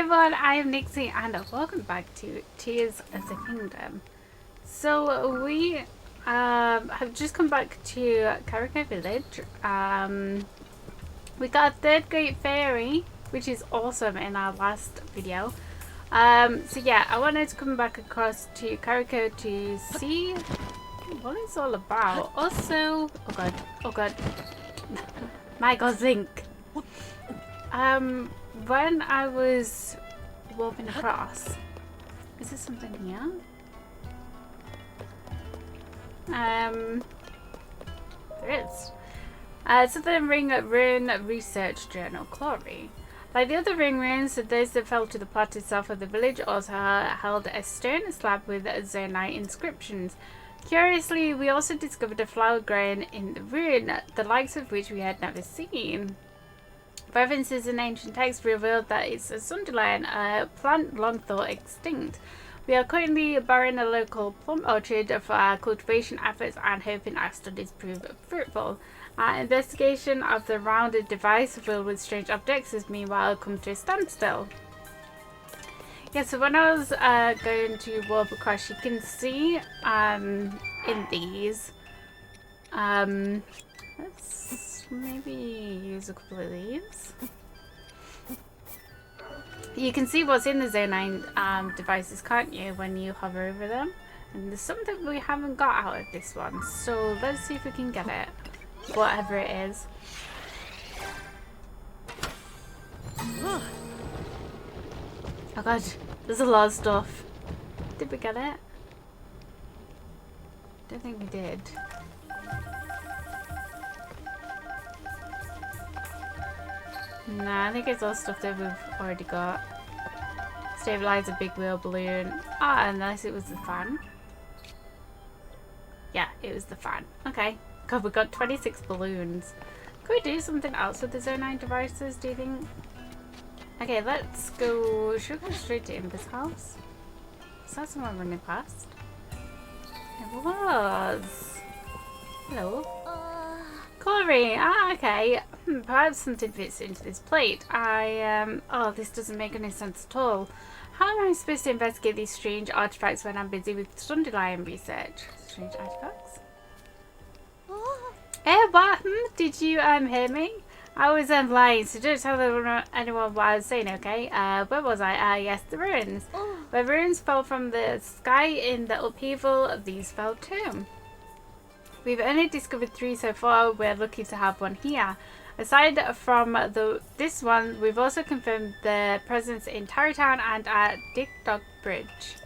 everyone, I am Nixie and welcome back to Tears of the Kingdom. So we have just come back to Kakariko Village. We got Third Great Fairy, which is awesome in our last video. So yeah, I wanted to come back across to Kakariko to see what it's all about. Also, oh god, my god, Link. When I was walking across, is there something here? There is. Southern Ring Rune Research Journal, Corey. Like the other ring runes, those that fell to the plot itself of the village also held a stone slab with Zonite inscriptions. Curiously, we also discovered a flower growing in the rune, the likes of which we had never seen. References in ancient texts revealed that it's a sunderland, a plant long thought extinct. We are currently borrowing a local plum orchard for our cultivation efforts and hoping our studies prove fruitful. Our investigation of the rounded device filled with strange objects has meanwhile come to a standstill. Yeah, so when I was going to warp across, you can see in these, let's maybe use a couple of these. You can see what's in the Zonite devices, can't you, when you hover over them? And there's something we haven't got out of this one, so let's see if we can get it. Whatever it is. Oh god, there's a lot of stuff. Did we get it? Don't think we did. Nah, I think it's all stuff that we've already got. Stabilize a big wheel balloon. Ah, unless it was the fan. Yeah, it was the fan. Okay. God, we got 26 balloons. Could we do something else with the Zonite devices, do you think? Okay, let's go. Should we go straight to Imber's house? Is that someone running past? It was. Hello. Corey. Ah, okay. Perhaps something fits into this plate. Oh, this doesn't make any sense at all. How am I supposed to investigate these strange artifacts when I'm busy with Sunderland research? Strange artifacts? What? Did you hear me? I was lying, so don't tell anyone what I was saying, okay? Where was I? Yes, the ruins. Where ruins fell from the sky in the upheaval, these fell too. We've only discovered 3 so far. We're lucky to have one here. Aside from this one, we've also confirmed the presence in Tarrytown and at Dick Dog Bridge.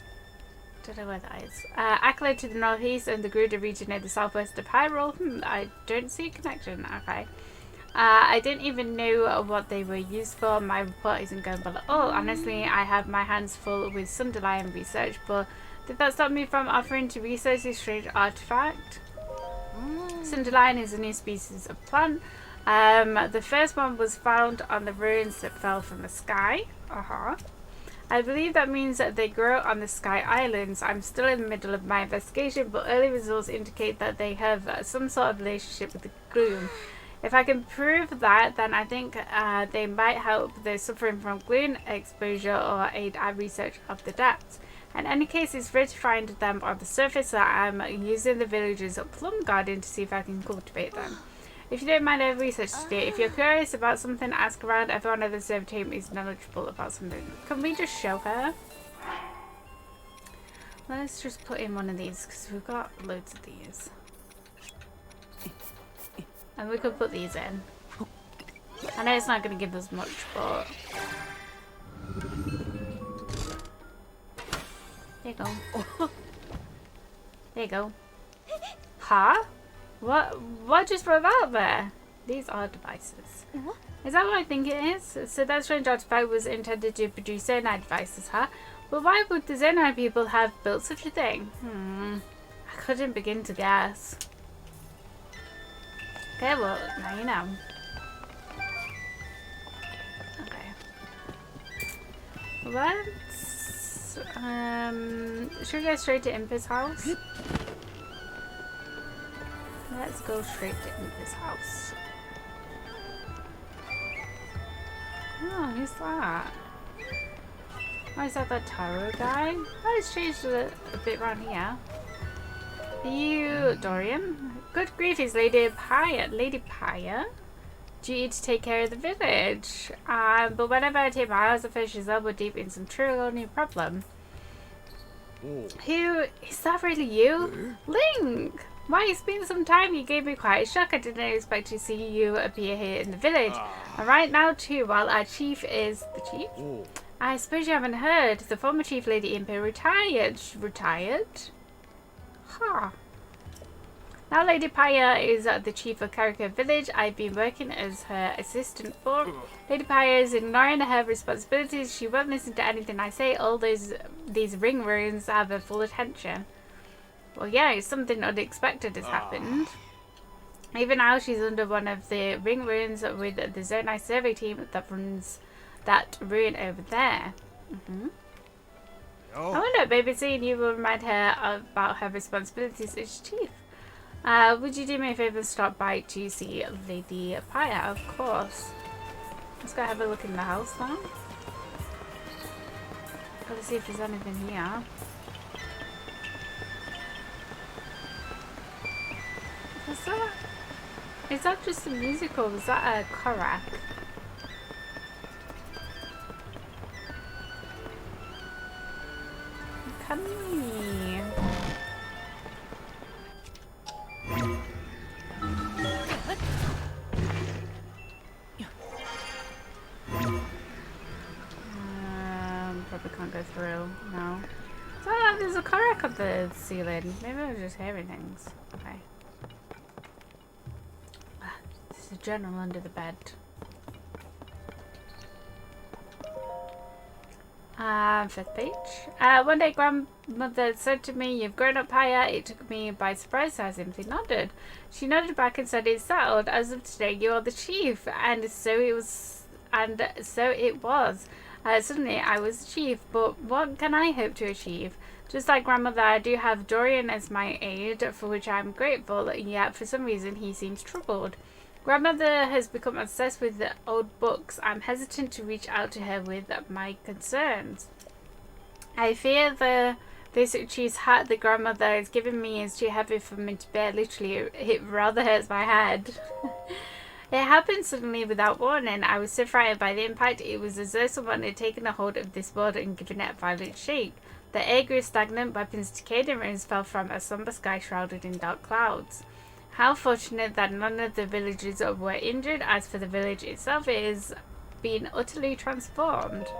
Don't know where that is. Accolade to the northeast and the Gruda region near the southwest of Hyrule. I don't see a connection. Okay. I didn't even know what they were used for. My report isn't going well at all. Honestly, I have my hands full with Sunderland research, but did that stop me from offering to research this strange artifact? Sunderland is a new species of plant. The first one was found on the ruins that fell from the sky. I believe that means that they grow on the Sky Islands. I'm still in the middle of my investigation, but early results indicate that they have some sort of relationship with the gloom. If I can prove that, then I think they might help those suffering from gloom exposure or aid our research of the depths. In any case, it's rare to find them on the surface, so I'm using the village's plum garden to see if I can cultivate them. If you don't mind, I have research to do. If you're curious about something, ask around. Everyone on the server team is knowledgeable about something. Can we just show her? Let's just put in one of these because we've got loads of these. And we could put these in. I know it's not going to give us much, but... There you go. There you go. Huh? What just brought out there? These are devices. Is that what I think it is? So that strange artifact was intended to produce Zonite devices, huh? But why would the Zonite people have built such a thing? I couldn't begin to guess. Okay, well, now you know. Okay. Let's... should we go straight to Imper's house? Let's go straight to Imper's house. Oh, who's that? Oh, is that Taro guy? Oh, it's changed a bit around here. Are you Dorian? Good grief, is Lady Paya. Lady Paya? Duty to take care of the village. But whenever I take my eyes off her, she's elbow deep in some truly new problem. Who is that? Really you? Link! Why, it's been some time. You gave me quite a shock. I didn't expect to see you appear here in the village. And right now too, while our chief is the chief. I suppose you haven't heard. The former chief, Lady Impa, retired. Retired? Huh. Now Lady Paya is the chief of Kakariko village. I've been working as her assistant for. Lady Paya is ignoring her responsibilities. She won't listen to anything I say. All these ring runes have her full attention. Well, yeah, something unexpected has happened. Even now, she's under one of the ring runes with the Zonai survey team that runs that ruin over there. I wonder, maybe seeing you will remind her about her responsibilities as chief. Would you do me a favor and stop by to see Lady Paya? Of course. Let's go have a look in the house now. Gotta see if there's anything here. Is that just a musical? Was that a Karak? Come here. Probably can't go through. No. Oh, there's a Karak on the ceiling. Maybe I was just hearing things. Okay. There's a journal under the bed. Fifth page. One day grandmother said to me, "You've grown up, Paya." It took me by surprise, so I simply nodded. She nodded back and said, "It's settled. As of today, you are the chief." And so it was. Suddenly I was the chief, but what can I hope to achieve? Just like grandmother, I do have Dorian as my aide, for which I am grateful, yet for some reason he seems troubled. Grandmother has become obsessed with the old books. I'm hesitant to reach out to her with my concerns. I fear this chief's hat that grandmother has given me is too heavy for me to bear. Literally, it rather hurts my head. It happened suddenly without warning. I was so frightened by the impact. It was as though someone had taken a hold of this board and given it a violent shake. The air grew stagnant, weapons decayed, and ruins fell from a somber sky shrouded in dark clouds. How fortunate that none of the villagers were injured. As for the village itself, it has been utterly transformed.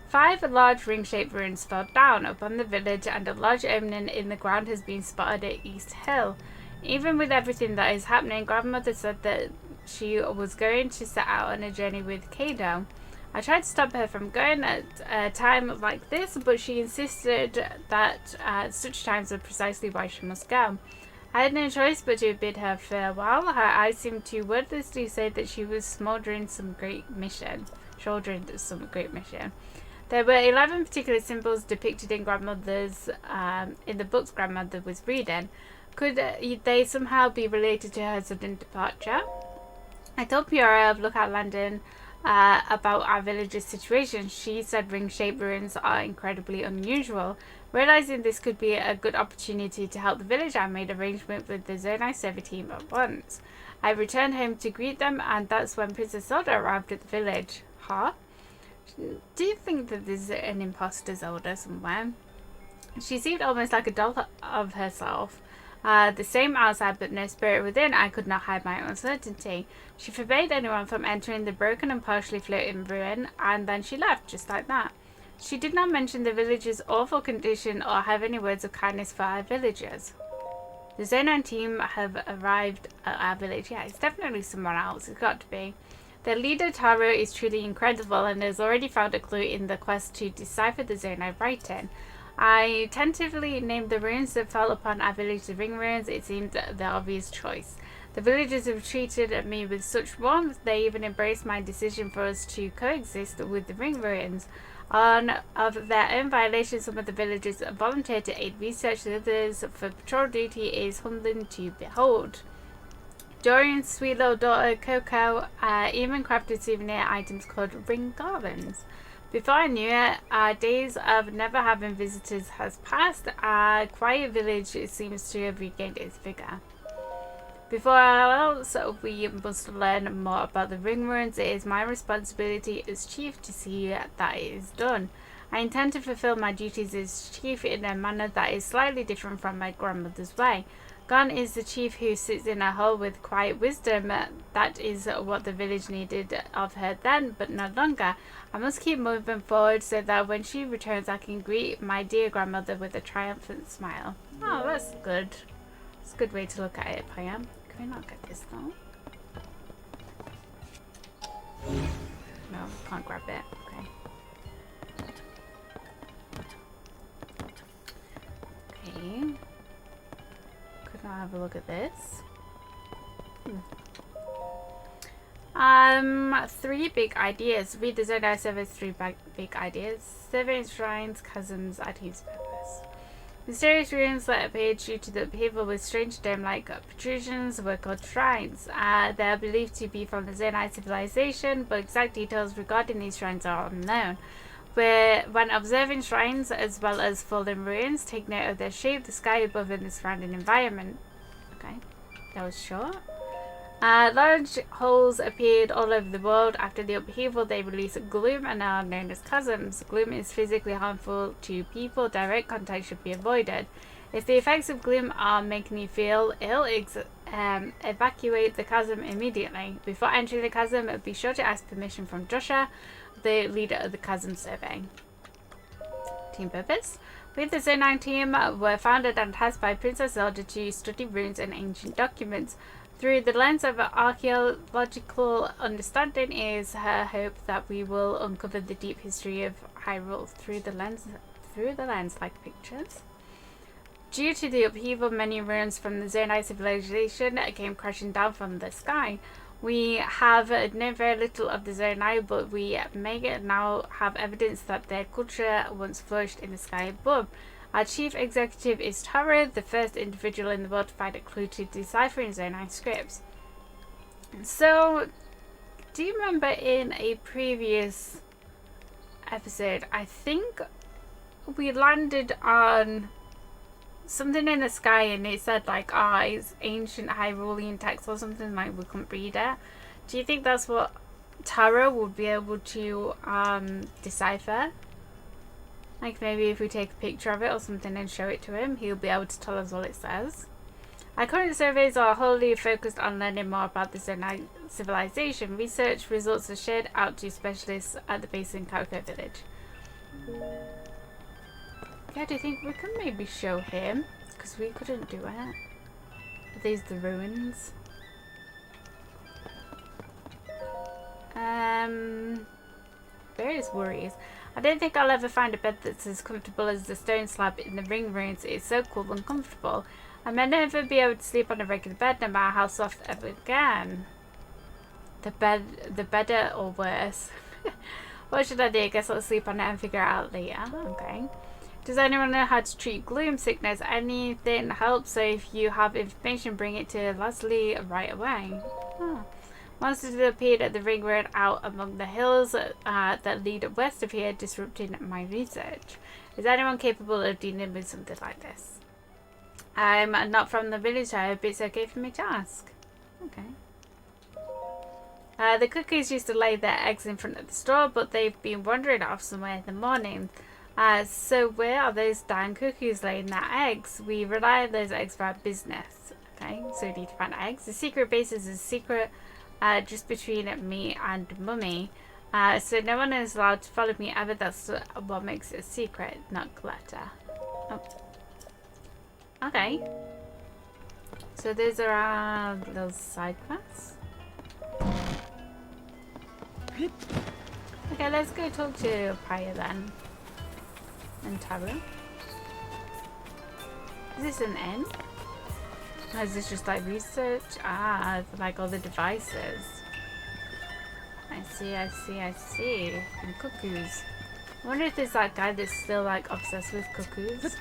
5 large ring-shaped ruins fell down upon the village, and a large opening in the ground has been spotted at East Hill. Even with everything that is happening, grandmother said that she was going to set out on a journey with Kado. I tried to stop her from going at a time like this, but she insisted that such times are precisely why she must go. I had no choice but to bid her farewell. Her eyes seemed to wordlessly say that she was shouldering some great mission. There were 11 particular symbols depicted in grandmother's in the books grandmother was reading. Could they somehow be related to her sudden departure? I told Piora of Lookout Landing about our village's situation. She said ring-shaped ruins are incredibly unusual. Realizing this could be a good opportunity to help the village, I made arrangement with the Zonai server team at once. I returned home to greet them, and that's when Princess Zelda arrived at the village. Huh? Do you think that there's an imposter Zelda somewhere? She seemed almost like a doll of herself. The same outside but no spirit within. I could not hide my uncertainty. She forbade anyone from entering the broken and partially floating ruin, and then she left, just like that. She did not mention the village's awful condition or have any words of kindness for our villagers. The Zonan team have arrived at our village. Yeah, it's definitely someone else. It's got to be. Their leader, Taro, is truly incredible and has already found a clue in the quest to decipher the Zonai writing. I tentatively named the ruins that fell upon our village the ring ruins. It seemed the obvious choice. The villagers have treated me with such warmth. They even embraced my decision for us to coexist with the ring ruins. Of their own violation, some of the villagers volunteered to aid research, and others for patrol duty. Is humbling to behold. Dorian's sweet little daughter, Coco, even crafted souvenir items called ring garlands. Before I knew it, our days of never having visitors has passed. Our quiet village seems to have regained its vigor. Before else, we must learn more about the ring ruins. It is my responsibility as chief to see that it is done. I intend to fulfill my duties as chief in a manner that is slightly different from my grandmother's way. Gone is the chief who sits in a hole with quiet wisdom. That is what the village needed of her then, but no longer. I must keep moving forward so that when she returns I can greet my dear grandmother with a triumphant smile. Oh, that's good. It's a good way to look at it, Pam. Can we not get this though? No, can't grab it. Okay. Okay. Could not have a look at this. Three big ideas. Read the Zonai Server's three big ideas. Surveying shrines, chasms, ideas, purpose. Mysterious ruins that appeared due to the upheaval with strange dome-like protrusions were called shrines. They are believed to be from the Zonai civilization, but exact details regarding these shrines are unknown. When observing shrines as well as fallen ruins, take note of their shape, the sky above, and the surrounding environment. Okay, that was short. Large holes appeared all over the world. After the upheaval, they released gloom and are known as chasms. Gloom is physically harmful to people. Direct contact should be avoided. If the effects of gloom are making you feel ill, evacuate the chasm immediately. Before entering the chasm, be sure to ask permission from Joshua, the leader of the chasm survey. Team purpose. We, the Zonai team, were founded and tasked by Princess Zelda to study runes and ancient documents. Through the lens of archaeological understanding, it is her hope that we will uncover the deep history of Hyrule through the lens like pictures. Due to the upheaval, many ruins from the Zonai civilization came crashing down from the sky. We have known very little of the Zonai, but we may now have evidence that their culture once flourished in the sky above. Our chief executive is Taro, the first individual in the world to find a clue to deciphering Zonai scripts. So, do you remember in a previous episode, I think we landed on something in the sky and it said like, it's ancient Hyrulean text or something, like we couldn't read it. Do you think that's what Taro would be able to decipher? Like maybe if we take a picture of it or something and show it to him, he'll be able to tell us what it says. Our current surveys are wholly focused on learning more about the Zonai civilization. Research results are shared out to specialists at the base in Kakariko village. Yeah, do you think we can maybe show him? Because we couldn't do it. Are these the ruins? Various worries. I don't think I'll ever find a bed that's as comfortable as the stone slab in the ring ruins. It's so cool and comfortable. I may never be able to sleep on a regular bed, no matter how soft ever again. The better or worse. What should I do? I guess I'll sleep on it and figure it out later. Okay. Does anyone know how to treat gloom sickness? Anything helps, so if you have information, bring it to Leslie right away. Oh. Monsters appeared at the ring road out among the hills that lead west of here, disrupting my research. Is anyone capable of dealing with something like this? I'm not from the village, I hope it's okay for me to ask. Okay. The cookies used to lay their eggs in front of the store, but they've been wandering off somewhere in the morning. So where are those darn cookies laying their eggs? We rely on those eggs for our business. Okay, so we need to find eggs. The secret base is a secret just between me and Mummy. So no one is allowed to follow me ever. That's what makes it a secret, not glitter. Oh. Okay. So those are our little side quests. Okay, let's go talk to Paya then. And Taro. Is this an inn? Or is this just like research? For like all the devices. I see. And cuckoos. I wonder if there's that guy that's still like obsessed with cuckoos.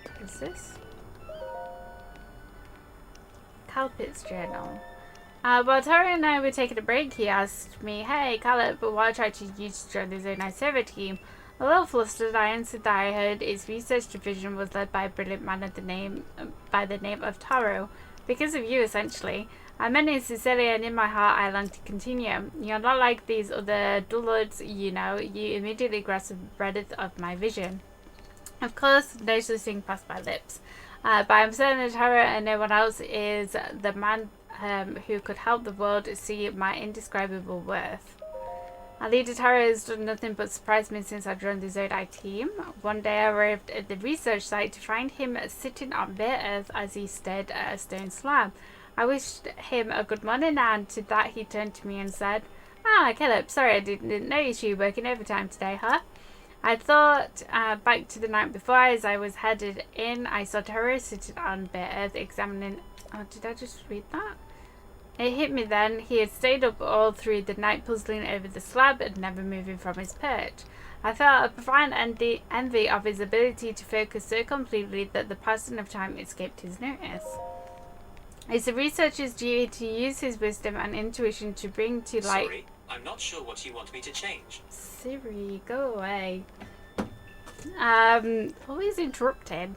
What is this? Calpit's journal. While Tara and I were taking a break, he asked me, "Hey, Caleb, but what attracted you to join the Zone server team?" A little flustered, I answered that I heard its research division was led by a brilliant man by the name of Taro. Because of you, essentially. I meant it sincerely, and in my heart I long to continue. You're not like these other dullards, you know. You immediately grasp the breadth of my vision. Of course, no such thing passed my lips. But I'm certain that Taro and no one else is the man who could help the world see my indescribable worth. Our leader Taro has done nothing but surprise me since I joined the Zodai team. One day I arrived at the research site to find him sitting on bare earth as he stared at a stone slab. I wished him a good morning, and to that he turned to me and said, "Ah, Caleb, sorry I didn't notice you working overtime today, huh?" I thought back to the night before. As I was headed in, I saw Taro sitting on bare earth examining... Oh, did I just read that? It hit me then. He had stayed up all through the night puzzling over the slab and never moving from his perch. I felt a profound envy of his ability to focus so completely that the passing of time escaped his notice. It's the researcher's duty to use his wisdom and intuition to bring to light... Sorry, I'm not sure what you want me to change. Siri, go away. Always interrupting.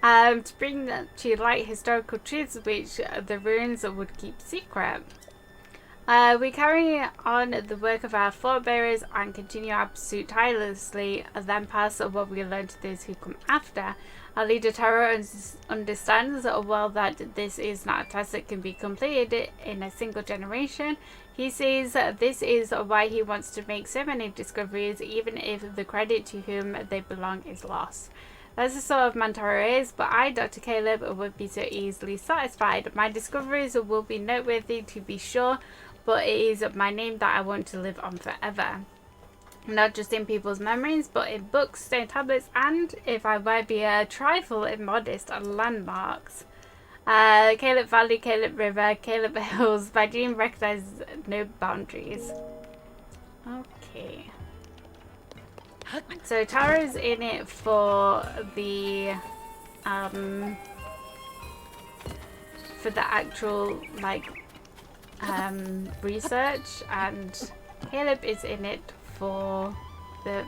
To bring to light historical truths which the ruins would keep secret. We carry on the work of our forebearers and continue our pursuit tirelessly, then pass what we learn to those who come after. Our leader Taro understands well that this is not a task that can be completed in a single generation. He says this is why he wants to make so many discoveries, even if the credit to whom they belong is lost. That's the sort of man Taro is, but I, Dr. Caleb, would be so easily satisfied. My discoveries will be noteworthy to be sure, but it is my name that I want to live on forever. Not just in people's memories, but in books, stone tablets, and, if I might be a trifle immodest, landmarks. Caleb Valley, Caleb River, Caleb Hills. My dream recognizes no boundaries. Okay. So Taro's in it for the actual research, and Caleb is in it for the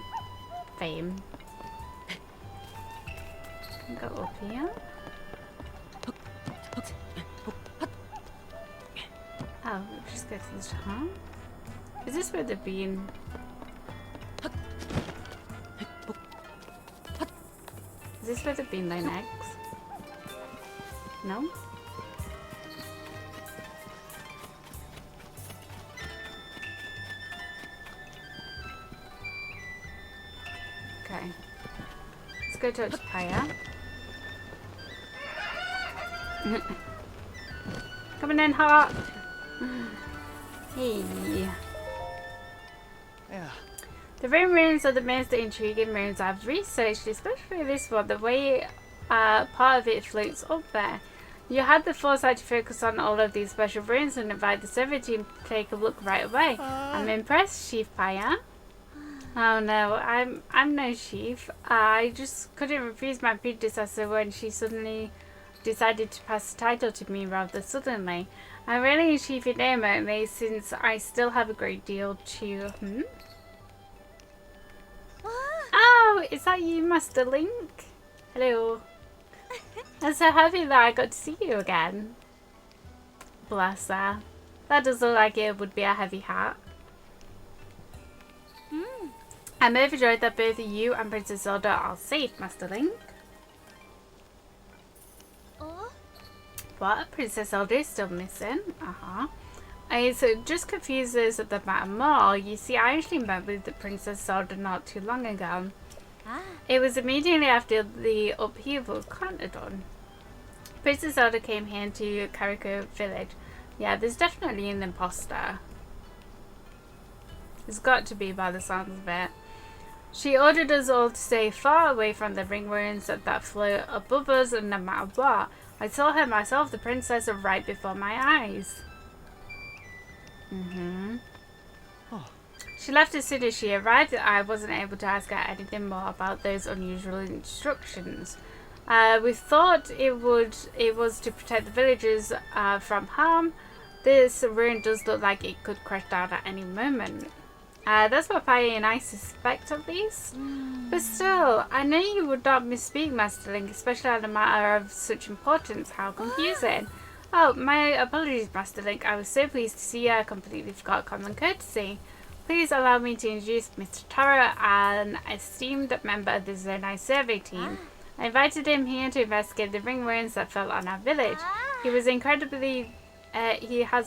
fame. Go up here. Oh, just go to this top. Is this where the bean? Is this where the bean lay eggs? No? Okay. Let's go touch Paya. Coming in hot. Hey. Yeah. The rain ruins are the most intriguing ruins I've researched, especially this one. The way part of it floats up there. You had the foresight to focus on all of these special ruins and invite the server team to take a look right away. I'm impressed, Chief Paya. Oh no, I'm no chief. I just couldn't refuse my predecessor when she suddenly decided to pass the title to me rather suddenly. I'm really a chief in name only, since I still have a great deal to... Oh, is that you, Master Link? Hello. I'm so happy that I got to see you again. Bless her. That does look like it would be a heavy hat. I'm overjoyed that both you and Princess Zelda are safe, Master Link. What? Princess Zelda is still missing? It just confuses the matter more. You see, I actually met with the Princess Zelda not too long ago. It was immediately after the upheaval of Canton. Princess Zelda came here to Kakariko village. Yeah, there's definitely an imposter. There's got to be by the sounds of it. She ordered us all to stay far away from the ring ruins that float above us, and no matter what. I saw her myself, the princess, right before my eyes. She left as soon as she arrived. I wasn't able to ask her anything more about those unusual instructions. We thought it was to protect the villagers from harm, this ruin does look like it could crash down at any moment. That's what Pi and I suspect at least. But still, I know you would not misspeak, Master Link, especially on a matter of such importance. How confusing. Oh, my apologies, Master Link. I was so pleased to see you. I completely forgot common courtesy. Please allow me to introduce Mr. Taro, an esteemed member of the Zonai survey team. I invited him here to investigate the ring ruins that fell on our village. He has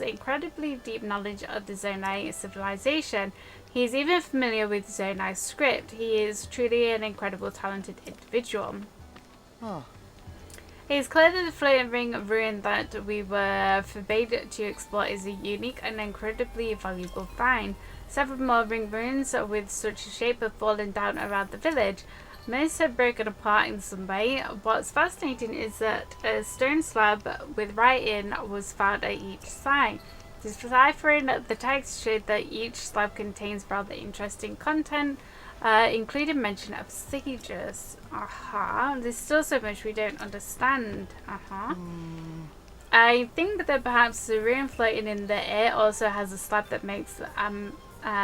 incredibly deep knowledge of the Zonai civilization. He is even familiar with Zonai script. He is truly an incredible, talented individual. Oh. It is clear that the floating ring ruin that we were forbade to explore is a unique and incredibly valuable find. Several more ring ruins with such a shape have fallen down around the village. Most have broken apart in some way. What's fascinating is that a stone slab with writing was found at each side. Deciphering the text showed that each slab contains rather interesting content, including mention of sages. There's still so much we don't understand. I think that perhaps the ruin floating in the air also has a slab that makes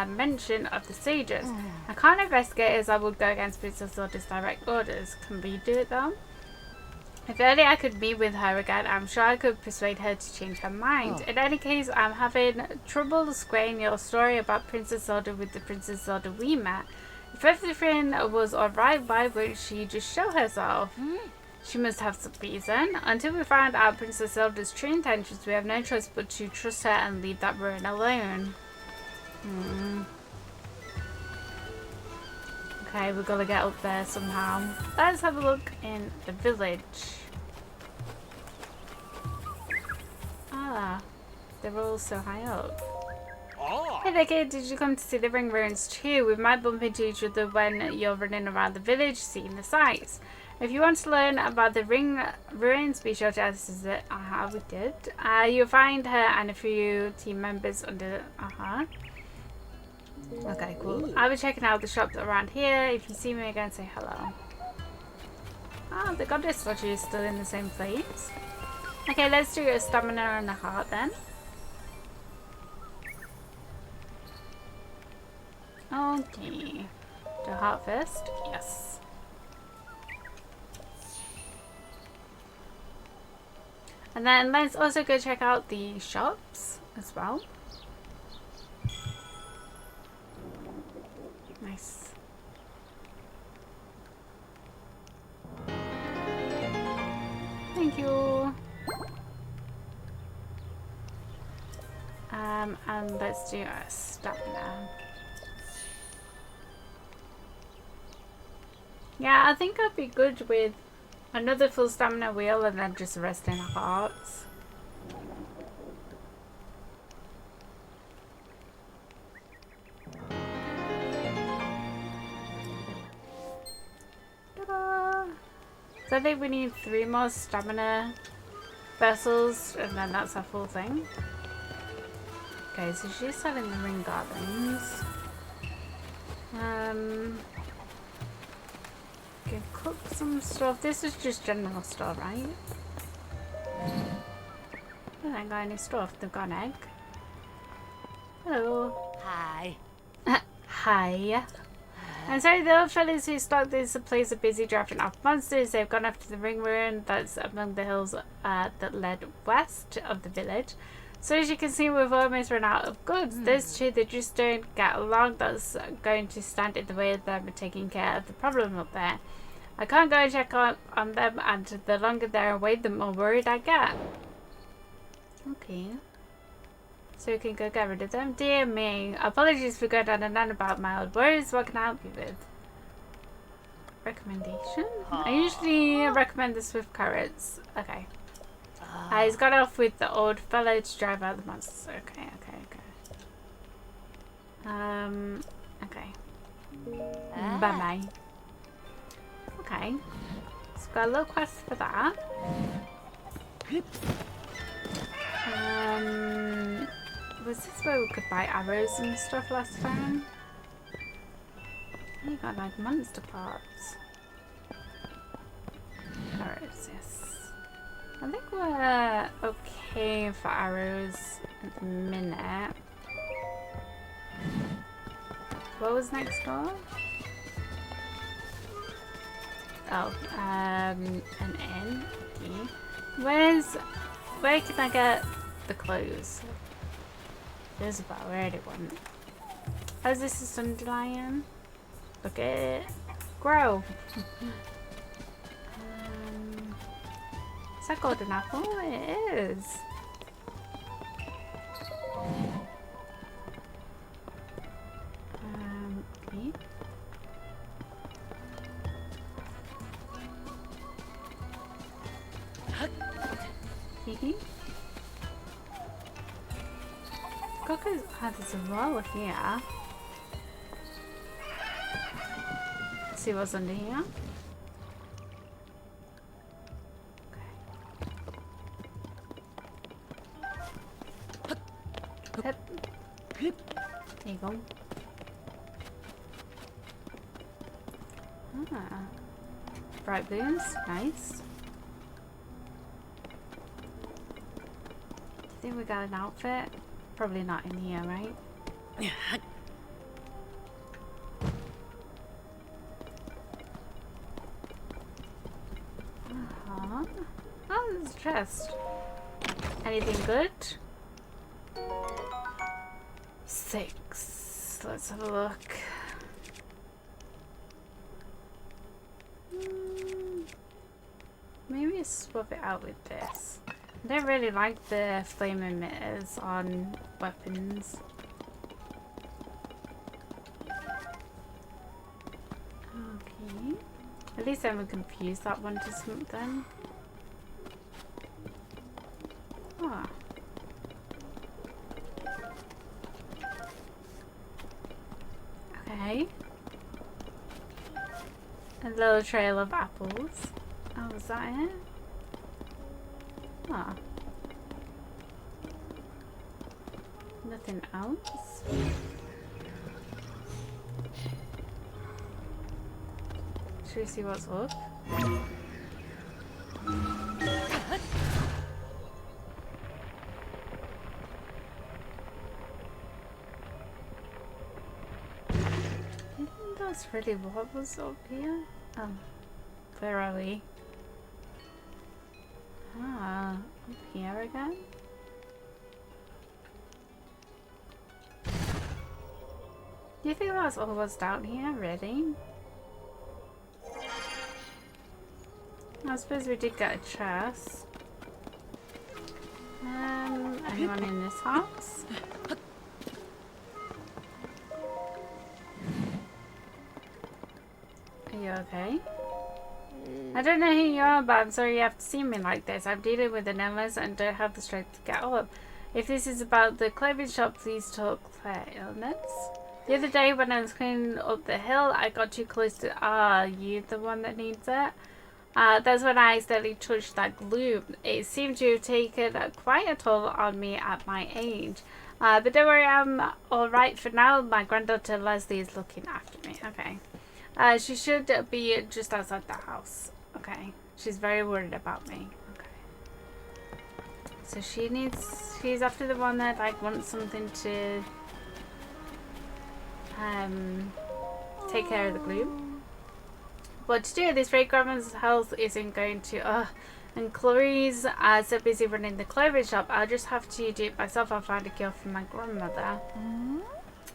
mention of the sages. I can't investigate as I would go against Princess Zelda's direct orders. Can we do it though? If only I could meet with her again, I'm sure I could persuade her to change her mind. In any case, I'm having trouble squaring your story about Princess Zelda with the Princess Zelda we met. If everything was alright, why wouldn't she just show herself? She must have some reason. Until we find out Princess Zelda's true intentions, we have no choice but to trust her and leave that ruin alone. Okay, we're gonna get up there somehow. Let's have a look in the village. They're all so high up. Hey there, kid. Did you come to see the ring ruins too? We might bump into each other when you're running around the village, seeing the sights. If you want to learn about the ring ruins, be sure to ask us. We did. You'll find her and a few team members under. Okay, cool. I'll be checking out the shops around here. If you see me again, say hello. The goddess statue is still in the same place. Okay, let's do a stamina and a heart then. Okay. Do a heart first? Yes. And then let's also go check out the shops as well. Nice. Thank you. And let's do a stamina. Yeah, I think I'd be good with another full stamina wheel and then just rest in hearts. Ta-da! So I think we need 3 more stamina vessels and then that's our full thing. Okay, so she's selling the ring gardens. Can cook some stuff. This is just general stuff, right? They ain't got any stuff. They've got an egg. Hello. Hi. Hi. I'm sorry, the old fellas who stocked this place are busy drafting off monsters. They've gone after the ring ruin that's among the hills that led west of the village. So as you can see, we've almost run out of goods. Those two, they just don't get along. That's going to stand in the way of them taking care of the problem up there. I can't go and check on them, and the longer they're away, the more worried I get. Okay. So we can go get rid of them. Dear me. Apologies for going on and on about my old worries. What can I help you with? Recommendation? I usually recommend the swift carrots. Okay. He's got off with the old fellow to drive out the monsters. Okay. Okay. Bye-bye. Okay. So got a little quest for that. Was this where we could buy arrows and stuff last time? You got like monster parts. Arrows, yes. I think we're okay for arrows at the minute. What was next door? Oh, an inn. Okay. Where can I get the clothes? There's about where I want. Oh, is this a Sunderland? Look at it. Grow. Is that golden apple? It is. Okay. Cockers had this roll here. Let's see what's under here. Okay. Yep. There you go. Ah. Bright balloons, nice. I think we got an outfit. Probably not in here, right? Oh, there's a chest. Anything good? 6. Let's have a look. Maybe swap it out with this. I don't really like the flame emitters on weapons. Okay. At least I haven't confused that one to something. Ah. Okay. A little trail of apples. Oh, is that it? Ah. Nothing else? Should we see what's up? That's really what was up here? Oh. Where are we? Ah, up here again? Do you think that's all what's down here, really? I suppose we did get a chest. Anyone in this house? Are you okay? I don't know who you are, but I'm sorry you have to see me like this. I'm dealing with an illness and don't have the strength to get up. If this is about the clothing shop, please talk clear illness. The other day when I was cleaning up the hill, I got too close to... Ah, you the one that needs it? That's when I accidentally touched that glue. It seemed to have taken quite a toll on me at my age. But don't worry, I'm alright for now. My granddaughter Leslie is looking after me. Okay. She should be just outside the house. Okay. She's very worried about me. Okay. So she's after the one that like wants something to take care of the glue. But to do this, great grandma's health isn't going to and Chloe's so busy running the clothing shop, I'll just have to do it myself. I'll find a cure for my grandmother.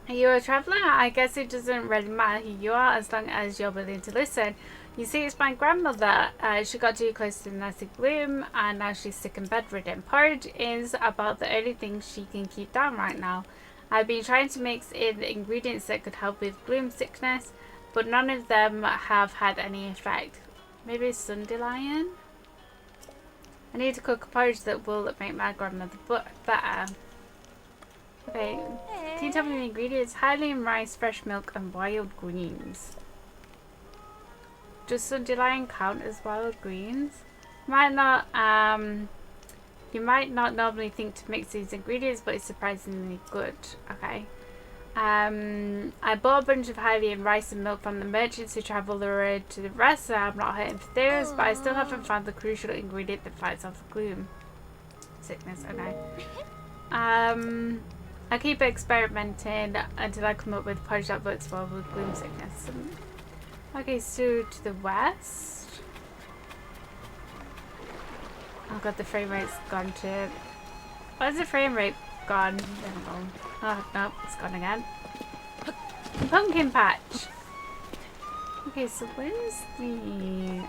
Are you a traveller? I guess it doesn't really matter who you are as long as you're willing to listen. You see, it's my grandmother. She got too close to the nasty gloom and now she's sick and bedridden. Porridge is about the only thing she can keep down right now. I've been trying to mix in ingredients that could help with gloom sickness, but none of them have had any effect. Maybe Sunderland? I need to cook a porridge that will make my grandmother better. Okay, can you tell me the ingredients? Highland rice, fresh milk, and wild greens. Does Sunderland count as wild greens? You might not normally think to mix these ingredients, but it's surprisingly good. Okay. I bought a bunch of Hylian rice and milk from the merchants who travel the road to the rest, so I'm not hurting for theirs, but I still haven't found the crucial ingredient that fights off the gloom. Sickness, okay. I keep experimenting until I come up with project that works well with gloom sickness. Okay, so to the west. Oh god, the frame rate's gone too. Where's the frame rate gone? There we go. Oh no, it's gone again. Pumpkin patch. Okay, so where's the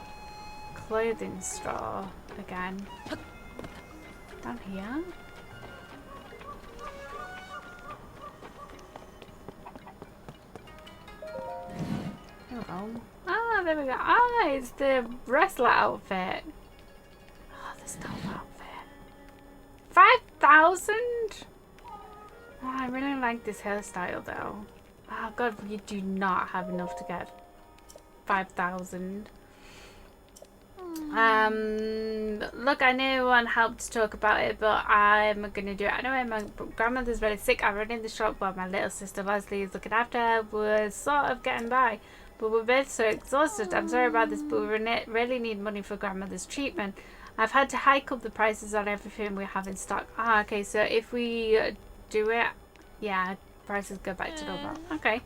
clothing store again? Down here? There we go. Ah, there we go. Ah, it's the wrestler outfit. Oh, the stealth outfit. 5,000? Oh, I really like this hairstyle though. Oh god, you do not have enough to get 5,000. Look, I know one helped to talk about it, but I'm gonna do it anyway. My grandmother's really sick. I run in the shop while my little sister Leslie is looking after her. We're sort of getting by, but we're both so exhausted. I'm sorry about this, but we really need money for grandmother's treatment. I've had to hike up the prices on everything we have in stock. Ah, okay, so if we do it, yeah, prices go back to normal. Okay,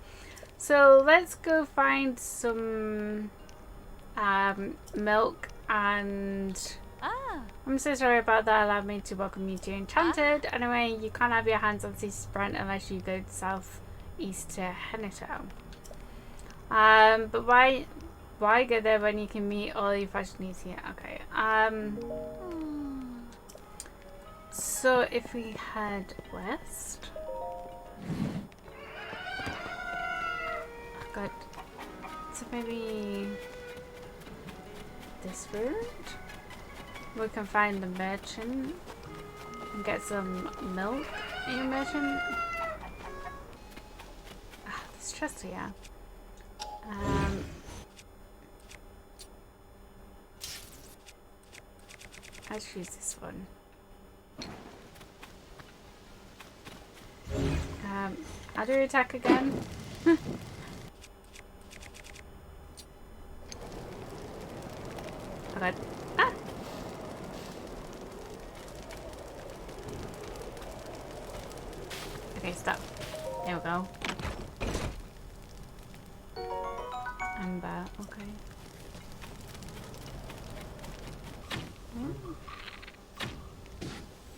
so let's go find some milk. And I'm so sorry about that. Allow me to welcome you to Enchanted. Anyway, you can't have your hands on Cease's brand unless you go southeast to Hateno. But why go there when you can meet all your fashion needs here? Okay. So if we head west. Oh god. So maybe this route, we can find the merchant and get some milk in a merchant. Ah, there's chest here. Let's use this one. How do we attack again? Oh god. Ah! Okay, stop. There we go. Amber, okay.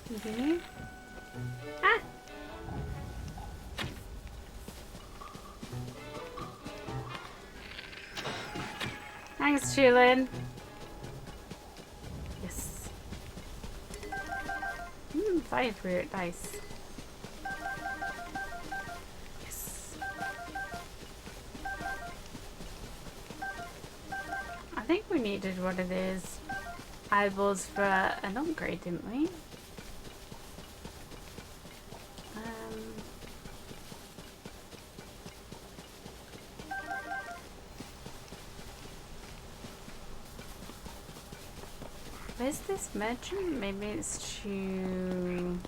Continue. Ah! Thanks, Chillin. Yes. Fire fruit, nice. Yes. I think we needed one of these eyeballs for an upgrade, didn't we? Where's this merchant? Maybe it's to...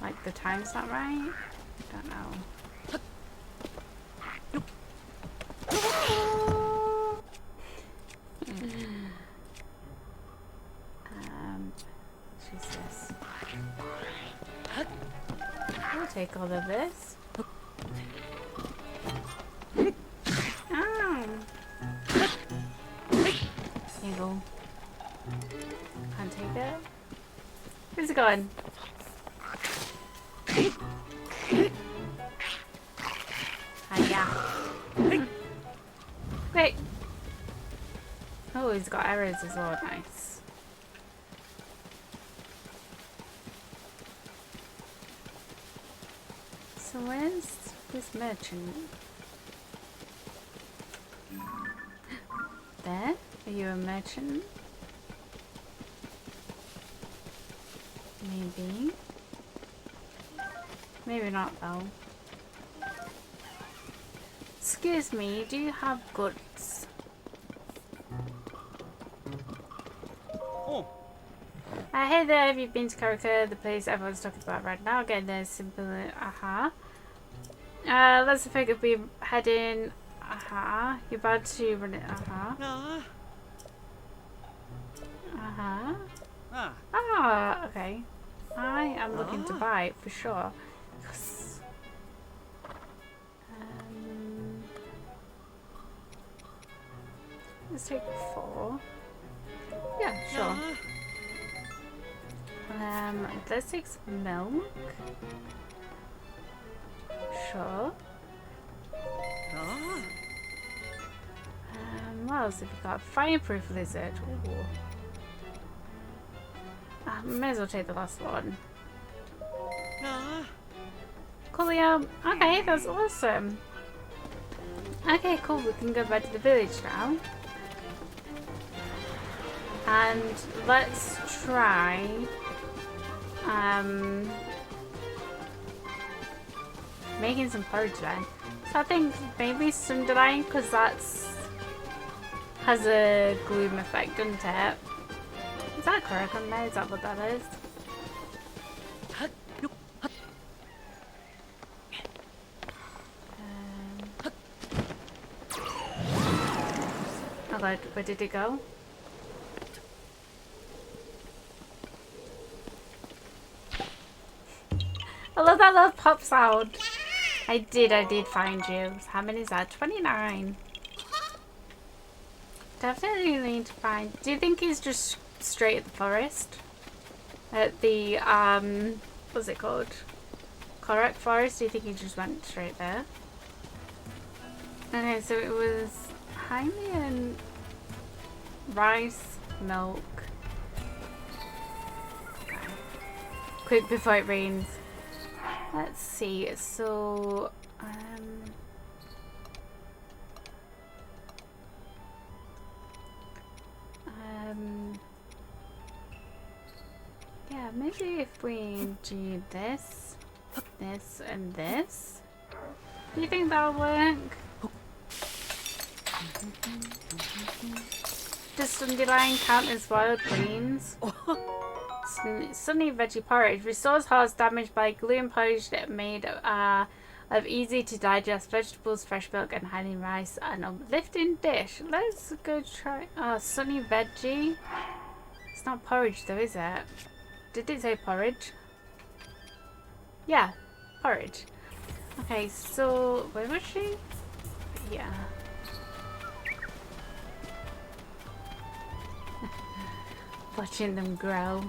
like the time's not right? I don't know. Who's this? I'll take all of this. Oh. Here you go. Can't take it. Where's it going? Yeah. Wait. Oh, he's got arrows as well. Nice. So where's this merchant? There? Are you a merchant? Maybe. Maybe not though. Excuse me, do you have goods? Oh. Hey there, have you been to Kakariko, the place everyone's talking about right now? Again, there's simple, let's think if we're heading, you're about to run it, Ah. Ah, okay. I am looking to buy it for sure. Yes. Let's take 4. Yeah, sure. Let's take some milk. Sure. What else have we got? Fireproof lizard. Ooh. May as well take the last one. Coolio. Okay, that's awesome. Okay, cool. We can go back to the village now. And let's try making some porridge then. So I think maybe Sunderline, because that's has a gloom effect, doesn't it? Is that correct on there? Is that what that is? Oh god, where did it go? I love that little pop sound. I did find you. How many is that? 29. Definitely need to find. Do you think he's just straight at the forest? At the, what's it called? Correct forest? Do you think he just went straight there? Okay, so it was Hylian, rice, milk. Okay. Quick before it rains. Let's see, so, yeah, maybe if we do this, this, and this, do you think that'll work? Does Sunderline count as wild greens? Sunny veggie porridge restores hearts damaged by gluten porridge that made of easy to digest vegetables, fresh milk, and honey rice. An uplifting dish. Let's go try. Sunny veggie. It's not porridge though, is it? Did it say porridge? Yeah, porridge. Okay, so where was she? Yeah. Watching them grow.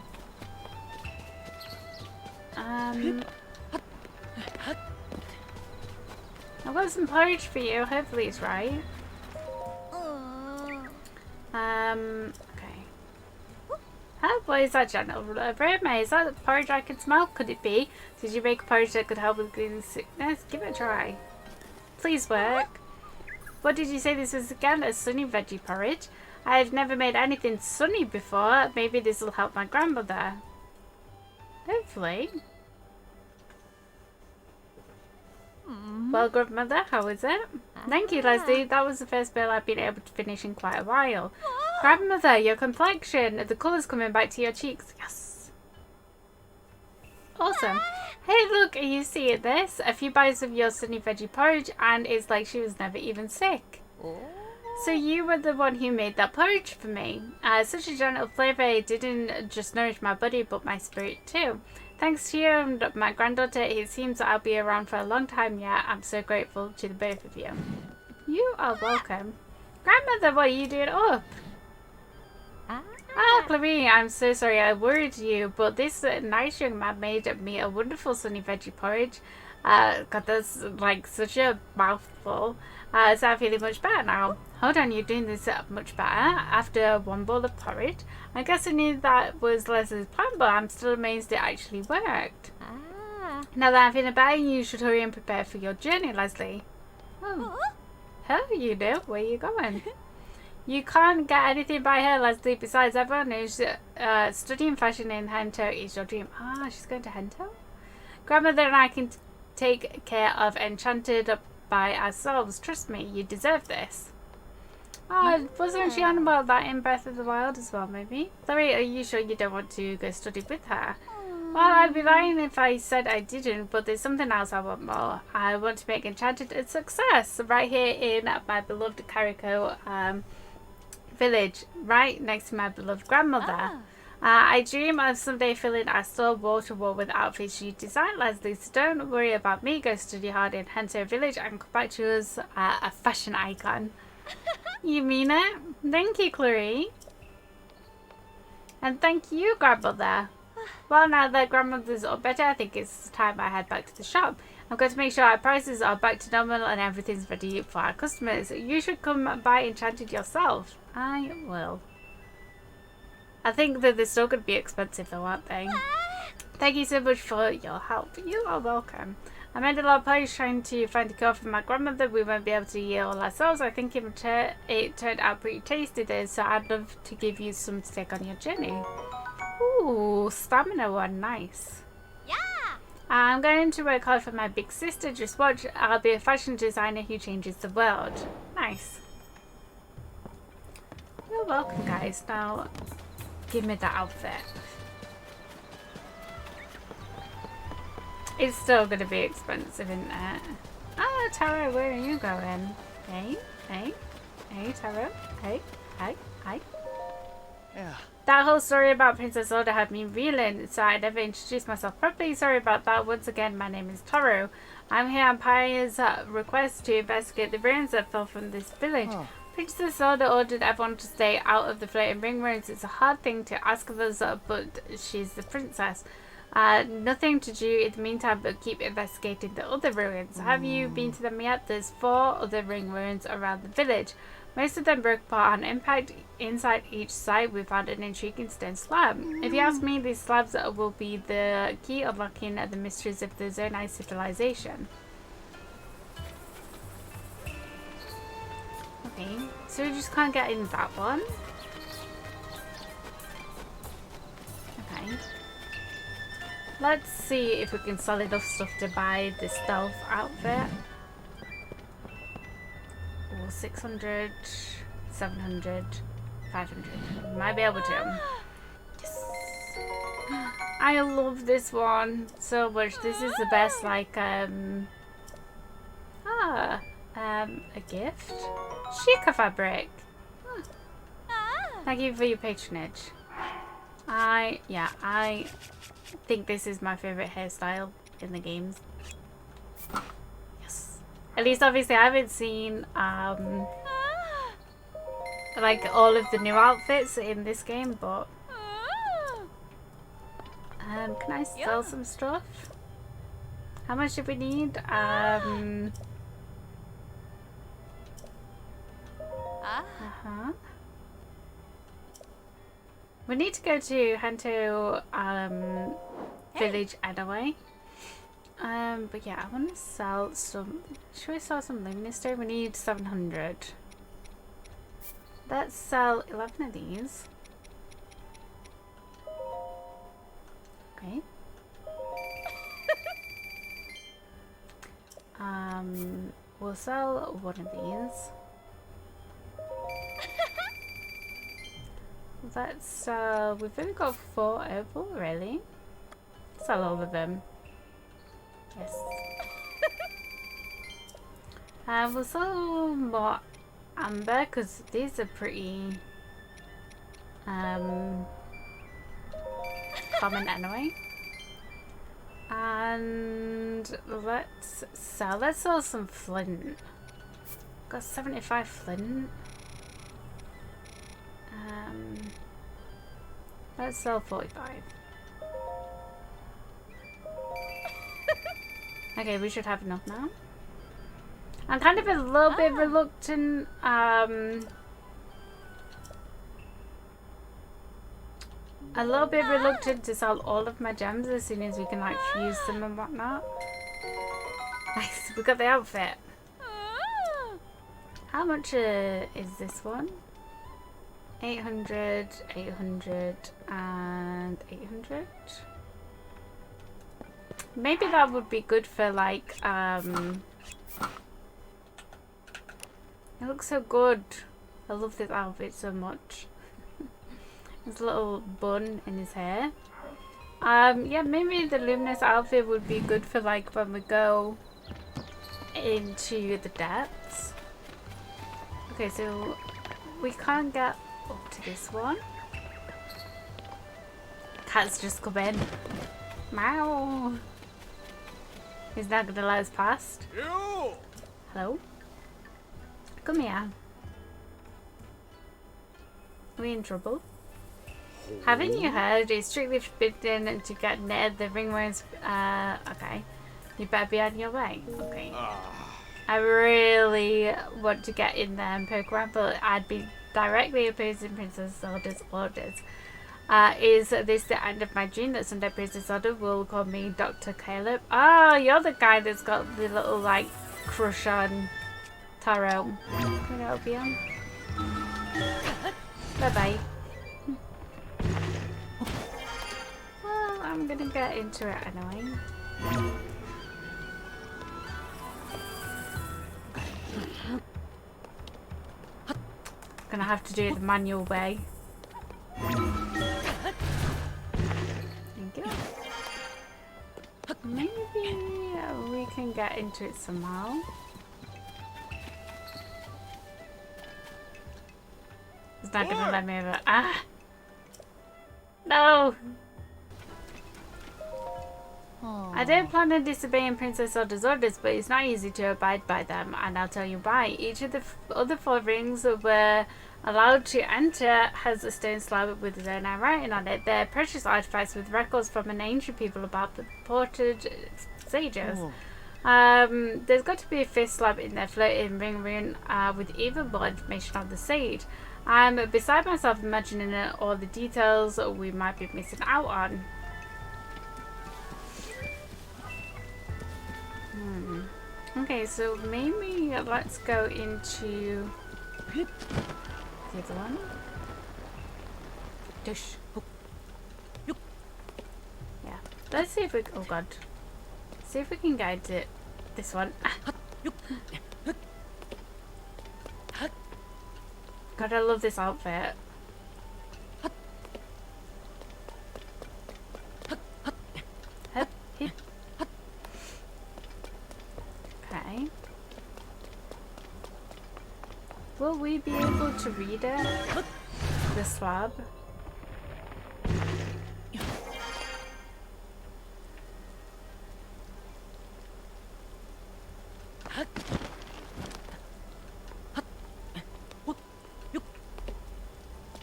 I've got some porridge for you. Hopefully it's right. Okay. How boy is that gentle aroma? Is that the porridge I can smell? Could it be? Did you make a porridge that could help with cleaning sickness? Give it a try. Please work. What did you say this was again? A sunny veggie porridge? I've never made anything sunny before. Maybe this will help my grandmother. Hopefully. Well, grandmother, how is it? Thank you, Leslie. That was the first meal I've been able to finish in quite a while. Grandmother, your complexion. The colour's coming back to your cheeks. Yes. Awesome. Hey, look, you see this? A few bites of your sunny veggie porridge and it's like she was never even sick. So you were the one who made that porridge for me. Such a gentle flavour. It didn't just nourish my body but my spirit too. Thanks to you and my granddaughter, it seems that I'll be around for a long time yet. I'm so grateful to the both of you. You are welcome. Grandmother, what are you doing up? Clarine, I'm so sorry I worried you, but this nice young man made me a wonderful sunny veggie porridge. God, that's like such a mouthful. So I'm feeling much better now. Hold on, you're doing this much better after one bowl of porridge. I guess I knew that was Leslie's plan, but I'm still amazed it actually worked. Now that I'm feeling better, you should hurry and prepare for your journey, Leslie. Oh, you know, where are you going? You can't get anything by her, Leslie. Besides, everyone knows studying fashion in Hateno is your dream. She's going to Hateno? Grandmother and I can take care of Enchanted by ourselves. Trust me, you deserve this. Wasn't she on about that in Breath of the Wild as well, maybe? Sorry, are you sure you don't want to go study with her? Well, I'd be lying if I said I didn't, but there's something else I want more. I want to make Enchanted a success right here in my beloved Kakariko village, right next to my beloved grandmother. I dream of someday filling our store wall to wall with outfits you design, Leslie. So don't worry about me. Go study hard in Hateno Village and come back to us a fashion icon. You mean it? Thank you, Clary. And thank you, Grandmother. Well, now that Grandmother's all better, I think it's time I head back to the shop. I'm going to make sure our prices are back to normal and everything's ready for our customers. You should come by Enchanted yourself. I will. I think that they're still going to be expensive though, aren't they? Thank you so much for your help. You are welcome. I made a lot of plans trying to find a cure for my grandmother. We won't be able to eat all ourselves. I think it turned out pretty tasty there, so I'd love to give you some to take on your journey. Ooh, stamina one, nice. Yeah. I'm going to work hard for my big sister. Just watch. I'll be a fashion designer who changes the world. Nice. You're welcome, guys. Now, give me that outfit. It's still going to be expensive, isn't it? Oh, Taro, where are you going? Hey, hey, hey, Taro. Hey, hey, hey. Yeah. That whole story about Princess Zelda had me reeling, so I never introduced myself properly. Sorry about that. Once again, my name is Taro. I'm here on Pyre's request to investigate the ruins that fell from this village. Oh. Princess Zelda ordered everyone to stay out of the floating ring ruins. It's a hard thing to ask of us, but she's the princess. Nothing to do in the meantime but keep investigating the other ruins. Have you been to them yet? There's 4 other ring ruins around the village. Most of them broke apart on impact. Inside each site we found an intriguing stone slab. If you ask me, these slabs will be the key unlocking the mysteries of the Zonai civilization. Okay, so we just can't get in that one. Okay. Let's see if we can sell enough stuff to buy the stealth outfit. Oh, 600, 700, 500. Might be able to. Yes. I love this one so much. This is the best, like, a gift? Chica fabric. Huh. Thank you for your patronage. I think this is my favorite hairstyle in the games. Yes. At least obviously I haven't seen like all of the new outfits in this game, but can I sell some stuff? How much do we need? We need to go to Hateno village anyway. But yeah, I want to sell some. Should we sell some luminous stone? We need 700. Let's sell 11 of these. Okay. We'll sell one of these. Let's we've only got 4 opal, really? Sell all of them. Yes. We'll sell more amber because these are pretty common anyway. And let's sell some flint. Got 75 flint. Let's sell 45. Okay, we should have enough now. I'm kind of a little bit reluctant. A little bit reluctant to sell all of my gems as soon as we can like fuse them and whatnot. Nice, we got the outfit. How much is this one? 800, 800, and 800. Maybe that would be good for like, it looks so good. I love this outfit so much. His little bun in his hair. Yeah, maybe the luminous outfit would be good for like when we go into the depths. Okay, so we can't get up to this one. Cat's just come in. Meow. He's not gonna let us past. Hello? Come here. Are we in trouble? Haven't you heard? It's strictly forbidden to get near the ringworms. Okay. You better be on your way. Okay. I really want to get in there and poke around, but I'd be directly opposing Princess Zelda's orders. Is this the end of my dream that someday Princess Zelda will call me Dr. Caleb? Oh, you're the guy that's got the little, like, crush on Taro. Can I help you? Bye-bye. Well, I'm gonna get into it anyway. Gonna have to do it the manual way. Thank you. Maybe we can get into it somehow. It's not gonna let me over. Ah! No! I don't plan on disobeying Princess Zelda's orders, but it's not easy to abide by them, and I'll tell you why. Each of the other 4 rings we're allowed to enter has a stone slab with its own writing on it. They're precious artifacts with records from an ancient people about the ported sages. There's got to be a 5th slab in there floating ring rune with even more information on the sage. I'm beside myself imagining all the details we might be missing out on. Okay, so maybe let's go into the other one. Dush. Yeah. Let's see if we. Oh god. See if we can get into this one. God, I love this outfit. Hip, hip. Okay. Will we be able to read it? The slab?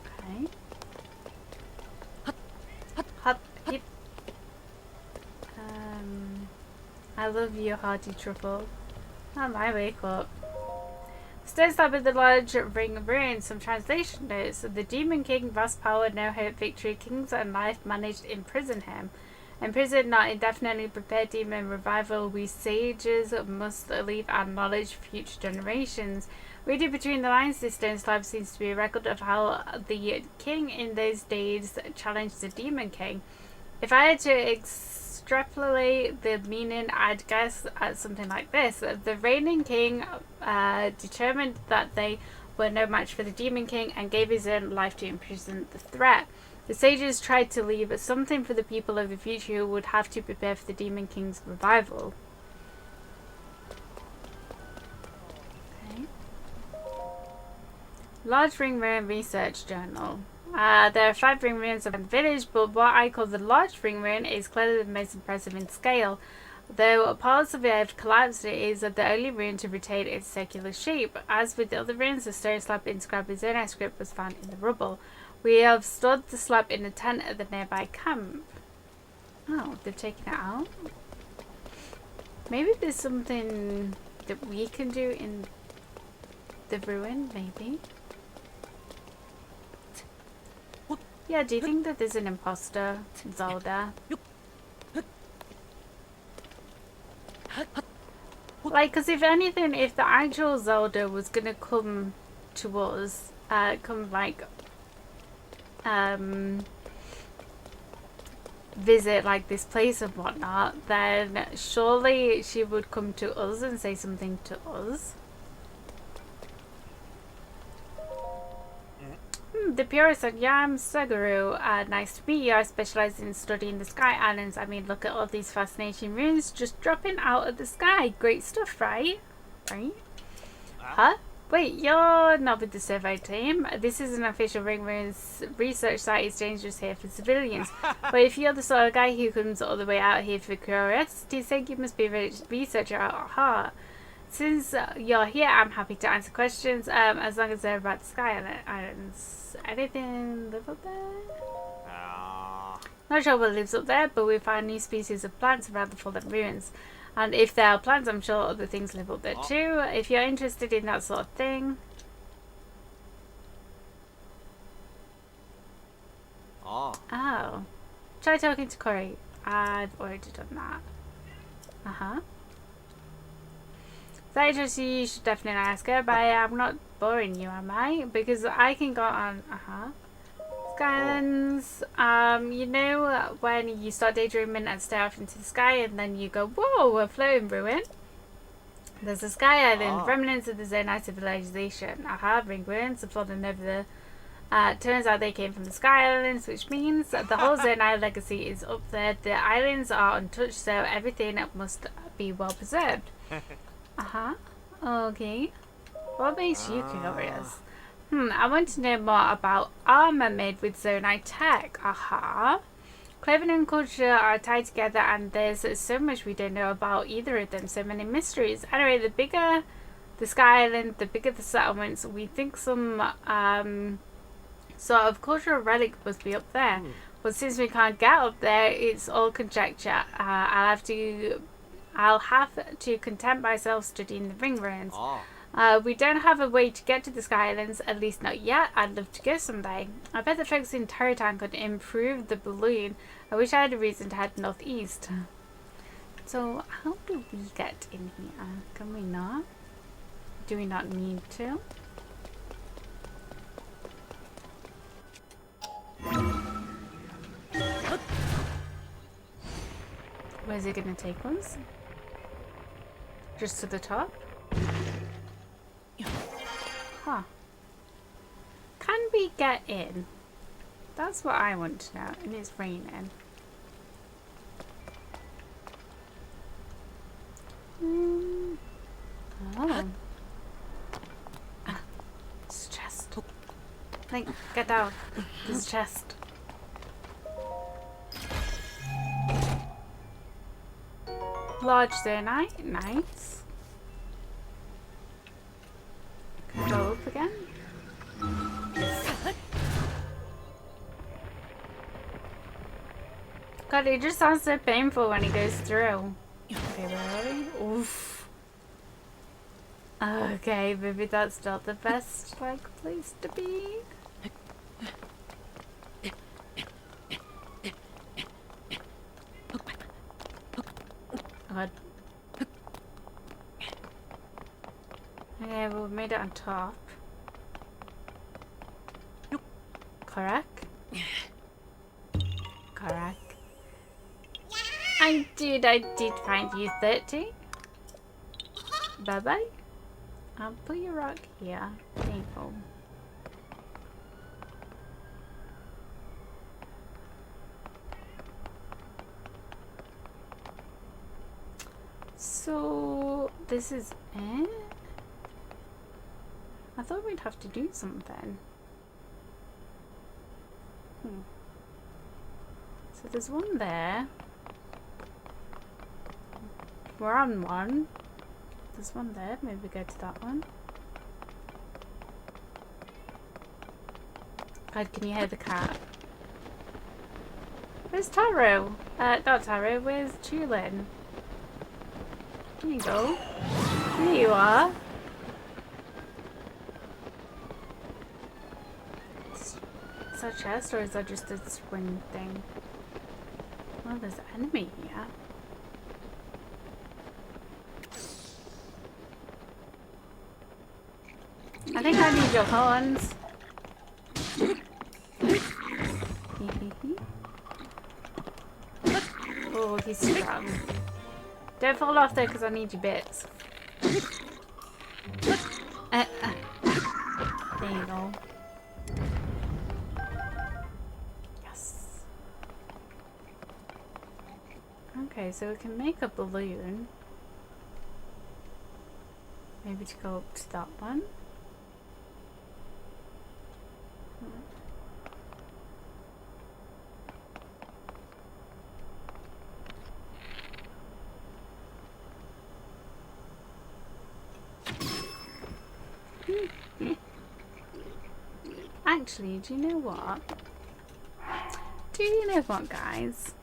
Okay. Hop, hip. I love you, hearty truffle. Oh, my wake up. Stone slab with the large ring of runes. Some translation notes. The Demon King, vast power, no hope, victory, kings and life managed to imprison him. Imprisoned, not indefinitely prepared demon revival. We sages must leave our knowledge for future generations. Reading between the lines, this stone slab seems to be a record of how the king in those days challenged the Demon King. If I had to extrapolate the meaning, I'd guess at something like this. The reigning king determined that they were no match for the Demon King and gave his own life to imprison the threat. The sages tried to leave something for the people of the future who would have to prepare for the Demon King's revival. Okay. Large ring rune research journal. There are 5 ring runes around the village, but what I call the large ring rune is clearly the most impressive in scale. Though parts of it have collapsed, it is the only rune to retain its circular shape. As with the other runes, the stone slab inscribed with Zeno script was found in the rubble. We have stored the slab in a tent at the nearby camp. Oh, they've taken it out? Maybe there's something that we can do in the ruin, maybe? Yeah, do you think that there's an imposter, Zelda? Like, because if anything, if the actual Zelda was gonna come to us, visit like this place and whatnot, then surely she would come to us and say something to us. The purist said, yeah, I'm Suguru. Nice to meet you. I specialize in studying the Sky Islands. I mean, look at all these fascinating runes just dropping out of the sky. Great stuff, right? Right? Huh? Wait, you're not with the survey team. This is an official Ringworm's research site. It's dangerous here for civilians. But if you're the sort of guy who comes all the way out here for curiosity's sake, you must be a researcher at heart. Since you're here, I'm happy to answer questions, as long as they're about the Sky Islands. Anything live up there? Not sure what lives up there, but we found new species of plants around the fallen ruins. And if there are plants, I'm sure other things live up there too. If you're interested in that sort of thing. Oh. Try talking to Corey. I've already done that. Uh-huh. If that interests you, you should definitely ask her, but I'm not boring you, am I? Because I can go on, Skylands, you know when you start daydreaming and stare off into the sky and then you go, whoa, a floating ruin? There's a sky island, remnants of the Zonai civilization. Ringworms have fallen over the... turns out they came from the Sky Islands, which means that the whole Zonai legacy is up there. The islands are untouched, so everything must be well preserved. Okay. What makes you curious? I want to know more about armor made with Zonai tech. Clothing and culture are tied together, and there's so much we don't know about either of them. So many mysteries. Anyway, the bigger the Sky Island, the bigger the settlements. We think some sort of cultural relic must be up there. But since we can't get up there, it's all conjecture. I'll have to content myself studying the ring ruins. We don't have a way to get to the Sky Islands, at least not yet. I'd love to go someday. I bet the folks in Terratown could improve the balloon. I wish I had a reason to head northeast. So, how do we get in here? Can we not? Do we not need to? Where's it gonna take us? Just to the top? Can we get in? That's what I want to know. And it's raining. It's a chest. Like, get down. There's a chest. Large Zonai. Nice. Can we go up again? God, it just sounds so painful when he goes through. Okay, where are we? Oof. Okay, maybe that's not the best, place to be. God. Okay, well, we made it on top. Correct? Correct. I did find you 30. Bye-bye. I'll put your rock here. There you go. So, this is it? I thought we'd have to do something. So there's one there. We're on one. There's one there. Maybe go to that one. God, can you hear the cat? Where's Taro? Not Taro. Where's Chulin? There you go. There you are. Is that a chest or is that just a spring thing? Oh, there's an enemy here. I think I need your horns. Oh, he's strong. Don't fall off though, because I need your bits. There you go. Yes. Okay, so we can make a balloon. Maybe to go up to that one. Actually, do you know what? Do you know what, guys?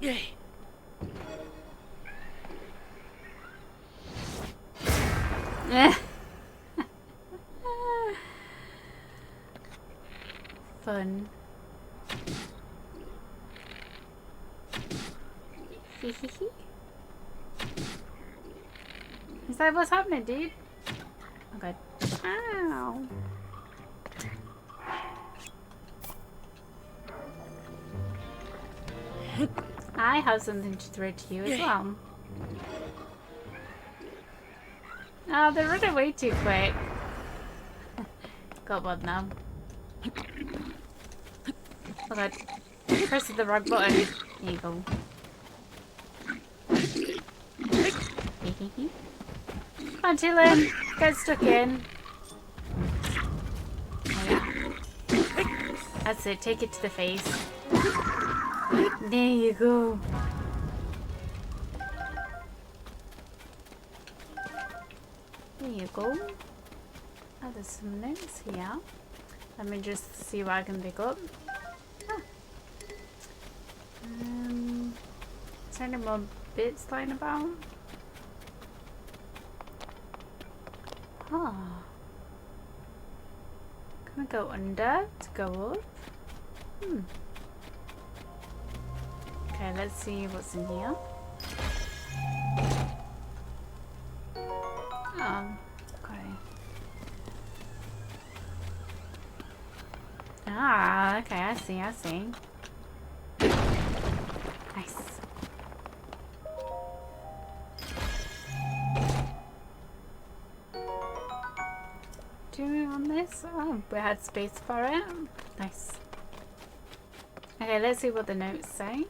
Yay. Fun. Is that what's happening, dude? Okay. Ow. I have something to throw to you as well. Oh, they're running way too quick. Got one now. Oh god. Pressing the wrong button. There you go. Come on, Dylan. Get stuck in. Oh, yeah. That's it. Take it to the face. There you go. There you go. Oh, there's some notes here. Let me just see what I can pick up. Ah. Is there any more bits lying about? Oh. Can I go under to go up? Okay, let's see what's in here. Oh, okay. Ah, okay, I see. Nice. Do we on this? Oh, we had space for it. Nice. Okay, let's see what the notes say.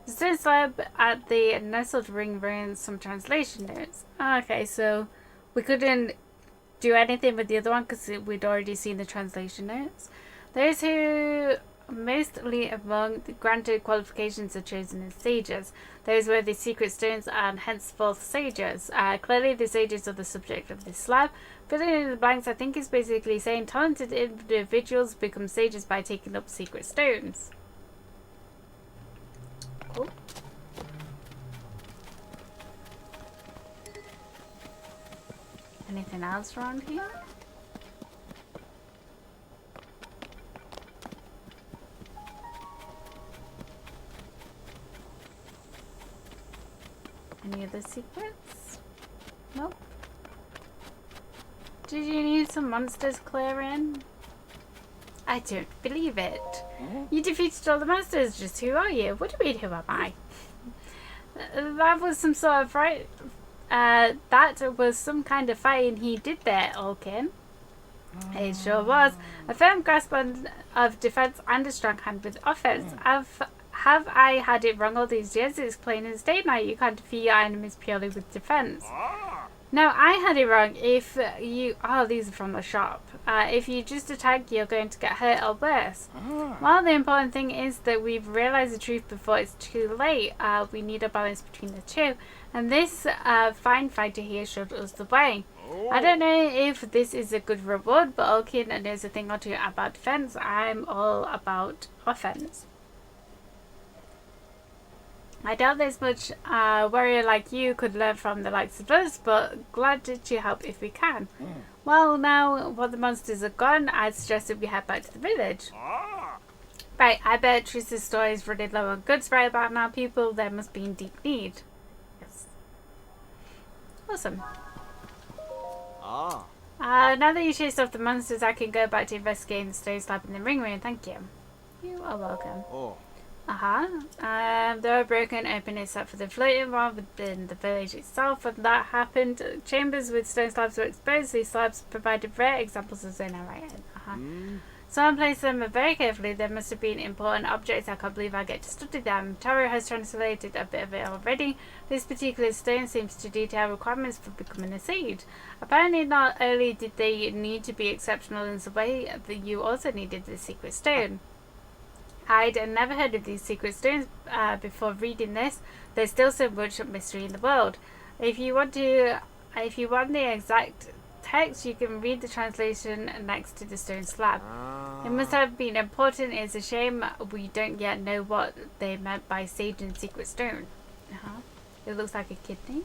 The stone slab at the nestled ring ruins some translation notes. Okay, so we couldn't do anything with the other one because we'd already seen the translation notes. Those who mostly among the granted qualifications are chosen as sages. Those were the secret stones and henceforth sages. Clearly the sages are the subject of this slab. Filling in the blanks, I think is basically saying talented individuals become sages by taking up secret stones. Cool. Anything else around here? Any other secrets? Nope. Did you need some monsters clearing? I don't believe it. You defeated all the monsters. Just who are you? What do you mean, who am I? That was some sort of fight. That was some kind of fighting he did there, Olkin. It sure was. A firm grasp of defense and a strong hand with offense. Have I had it wrong all these years? It's plain as day now. You can't defeat your enemies purely with defense. No, I had it wrong. If you... Oh, these are from the shop. If you just attack, you're going to get hurt or worse. Well, the important thing is that we've realized the truth before it's too late. We need a balance between the two. And this fine fighter here showed us the way. I don't know if this is a good reward, but Olkin knows a thing or two about defense. I'm all about offense. I doubt there's much warrior like you could learn from the likes of us, but glad to help if we can. Well, now while the monsters are gone, I'd suggest that we head back to the village. Right, I bet Trista's store is running low on goods right about now, people. There must be in deep need. Yes. Awesome. Now that you chased off the monsters, I can go back to investigating the stone slab in the ring room. Thank you. You are welcome. There were broken open except for the floating one within the village itself. When that happened, chambers with stone slabs were exposed. These slabs provided rare examples of zone writing. Someone placed them very carefully. There must have been important objects. I can't believe I get to study them. Taro has translated a bit of it already. This particular stone seems to detail requirements for becoming a sage. Apparently not only did they need to be exceptional in some way, you also needed the secret stone. I'd never heard of these secret stones before reading this. There's still so much mystery in the world. If you want the exact text, you can read the translation next to the stone slab. It must have been important. It's a shame we don't yet know what they meant by sage and secret stone. It looks like a kidney.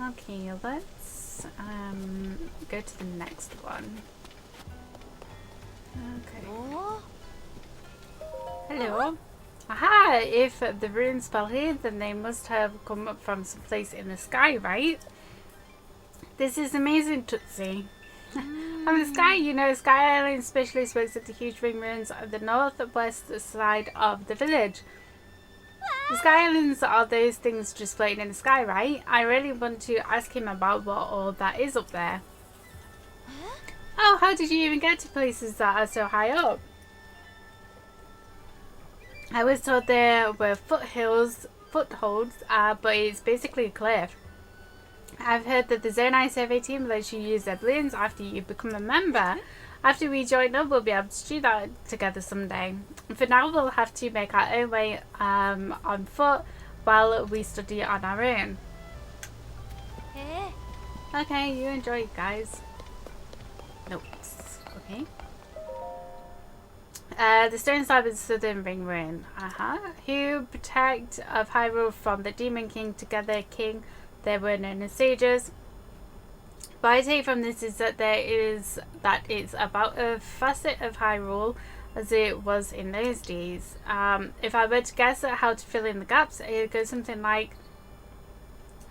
Okay, let's go to the next one. Okay. Hello. Aha! If the runes fell here, then they must have come up from some place in the sky, right? This is amazing, Tootsie. On the sky, you know, Sky Island specialist works at the huge ring ruins on the northwest side of the village. The Sky Islands are those things just floating in the sky, right? I really want to ask him about what all that is up there. Oh, how did you even get to places that are so high up? I was told there were footholds, but it's basically a cliff. I've heard that the Zonai survey team lets you use their balloons after you become a member. After we join up, we'll be able to do that together someday. For now, we'll have to make our own way on foot while we study on our own. Okay, you enjoy it, guys. Notes. Okay. The stone slab is southern ring ruin. Who protect of Hyrule from the Demon King together king. They were known as sages. What I take from this is that it's about a facet of Hyrule as it was in those days. If I were to guess at how to fill in the gaps, it goes something like,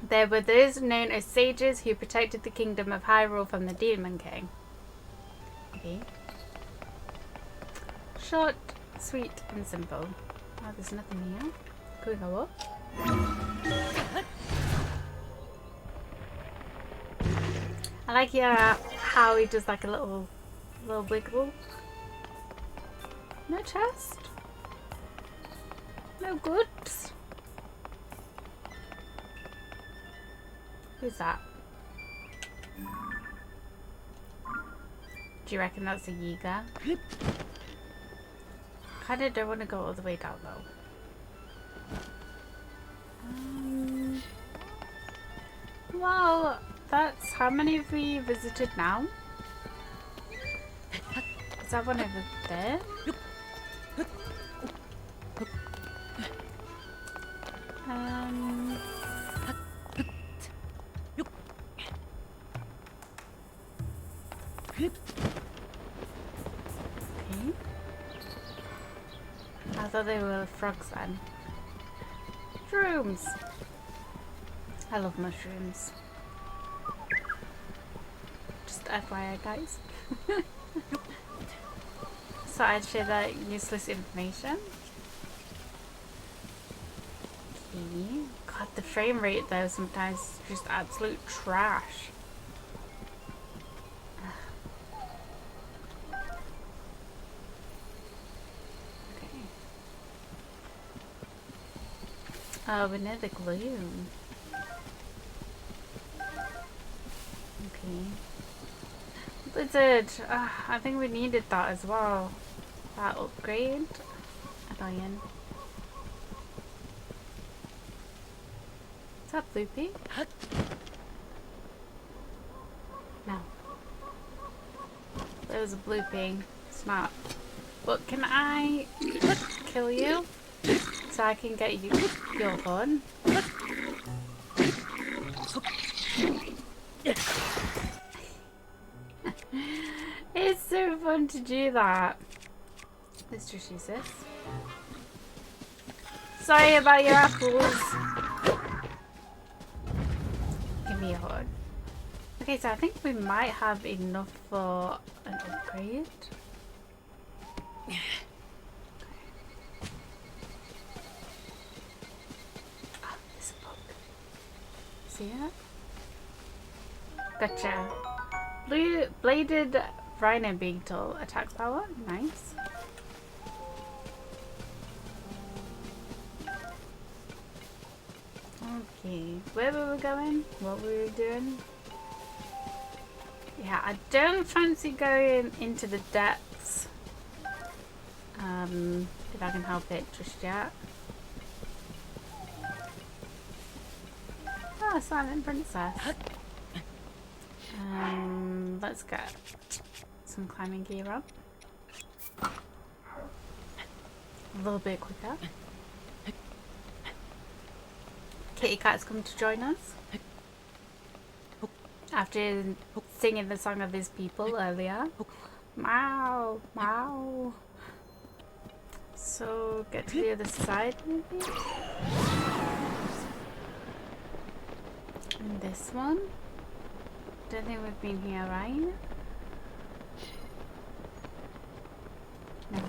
there were those known as sages who protected the kingdom of Hyrule from the Demon King. Okay. Short, sweet, and simple. Oh, there's nothing here. Can we go up? I like how he does like a little wiggle. No chest. No goods. Who's that? Do you reckon that's a Yiga? Kinda don't want to go all the way down though. Well, that's how many have we visited now? Is that one over there? Okay. I thought they were frogs then. Shrooms! I love mushrooms. Just FYI, guys. So I'd share that useless information. Okay. God, the frame rate though sometimes is just absolute trash. Okay. Oh, we're near the gloom. Okay. Blizzard! I think we needed that as well. That upgrade. Annoying. Is that Bloopy? No. There was a Bloopy. Smart. But can I kill you? So I can get you your gun? It's so fun to do that. Let's just use this. Sorry about your apples. Give me a hug. Okay, so I think we might have enough for an upgrade. Oh, there's a book. See that? Gotcha. Blue bladed rhino beetle attack power. Nice. Okay, where were we going? What were we doing? Yeah, I don't fancy going into the depths If I can help it just yet. Oh, Silent Princess. Let's get some climbing gear up. A little bit quicker. Kitty Cat's come to join us. After singing the song of his people earlier. Meow, meow. So, get to the other side maybe? And this one? Don't think we've been here, right? No.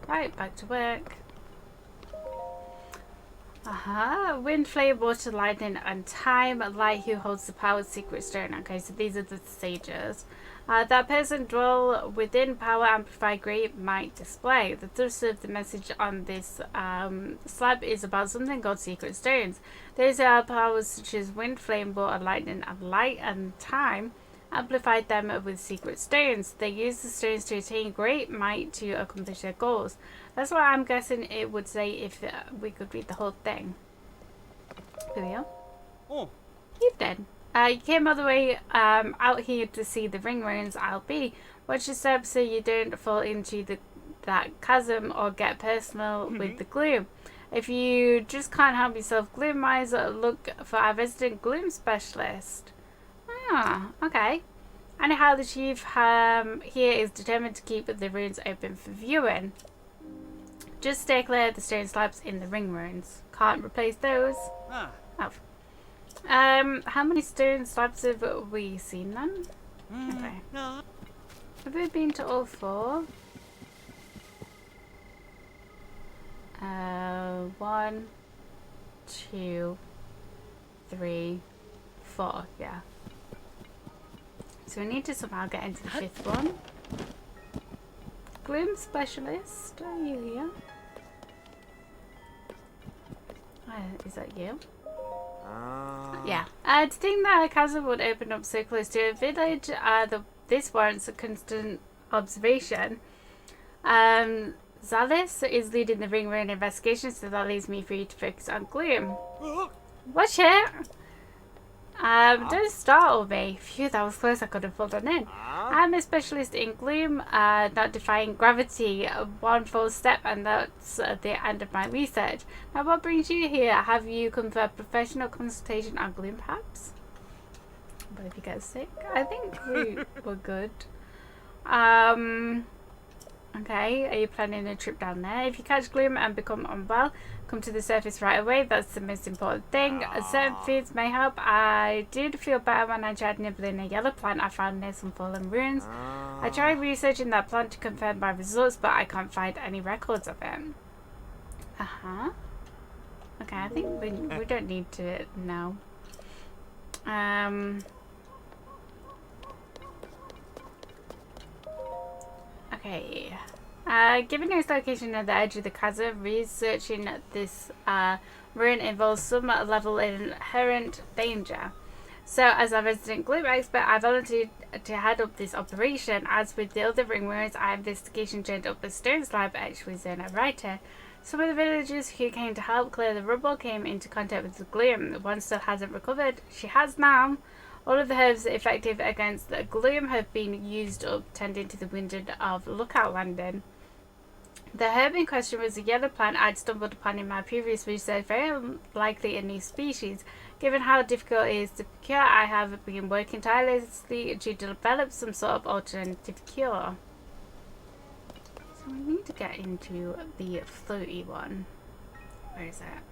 Right, back to work. Wind, flame, water, lightning, and time. Light who holds the power secret stone. Okay, so these are the stages. That person dwell within power amplify great might display. The thrust of the message on this slab is about something called secret stones. Those are powers such as wind, flame, water, lightning, and light, and time. Amplified them with secret stones. They use the stones to attain great might to accomplish their goals. That's what I'm guessing it would say if we could read the whole thing. Here we are. Oh. Evening. You came all the way out here to see the ring ruins. I'll be. Watch your steps so you don't fall into that chasm or get personal with the gloom. If you just can't help yourself gloom-wise, look for our resident gloom specialist. Ah, okay. Anyhow, the chief here is determined to keep the ruins open for viewing. Just stay clear of the stone slabs in the ring ruins. Can't replace those. Ah. Oh. How many stone slabs have we seen then? Okay. No. Have we been to all 4? 1, 2, 3, 4. Yeah. So we need to somehow get into the 5th one. Gloom specialist, are you here? Is that you? Yeah. To think that a chasm would open up so close to a village, this warrants a constant observation. Zalis is leading the ring ruin investigation, so that leaves me free to focus on gloom. Watch it! Don't startle me. Phew, that was close. I could have fallen in. I'm a specialist in gloom, not defying gravity. One false step and that's the end of my research. Now, what brings you here? Have you come for a professional consultation on gloom, perhaps? But if you get sick, I think we're good. Okay, are you planning a trip down there? If you catch gloom and become unwell, come to the surface right away. That's the most important thing. Certain foods may help. I did feel better when I tried nibbling a yellow plant I found near some fallen ruins. I tried researching that plant to confirm my results, but I can't find any records of it. Okay, I think we don't need to know. Okay. Given its location at the edge of the chasm, researching this ruin involves some level of inherent danger. So, as a resident gloom expert, I volunteered to head up this operation. As with the other ring ruins, our investigation turned up a stone slab etched with a writer. Some of the villagers who came to help clear the rubble came into contact with the gloom. One still hasn't recovered. She has now. All of the herbs effective against the gloom have been used up, tending to the wounded of Lookout Landing. The herb in question was a yellow plant I'd stumbled upon in my previous research, very likely a new species. Given how difficult it is to procure, I have been working tirelessly to develop some sort of alternative cure. So we need to get into the floaty one. Where is it?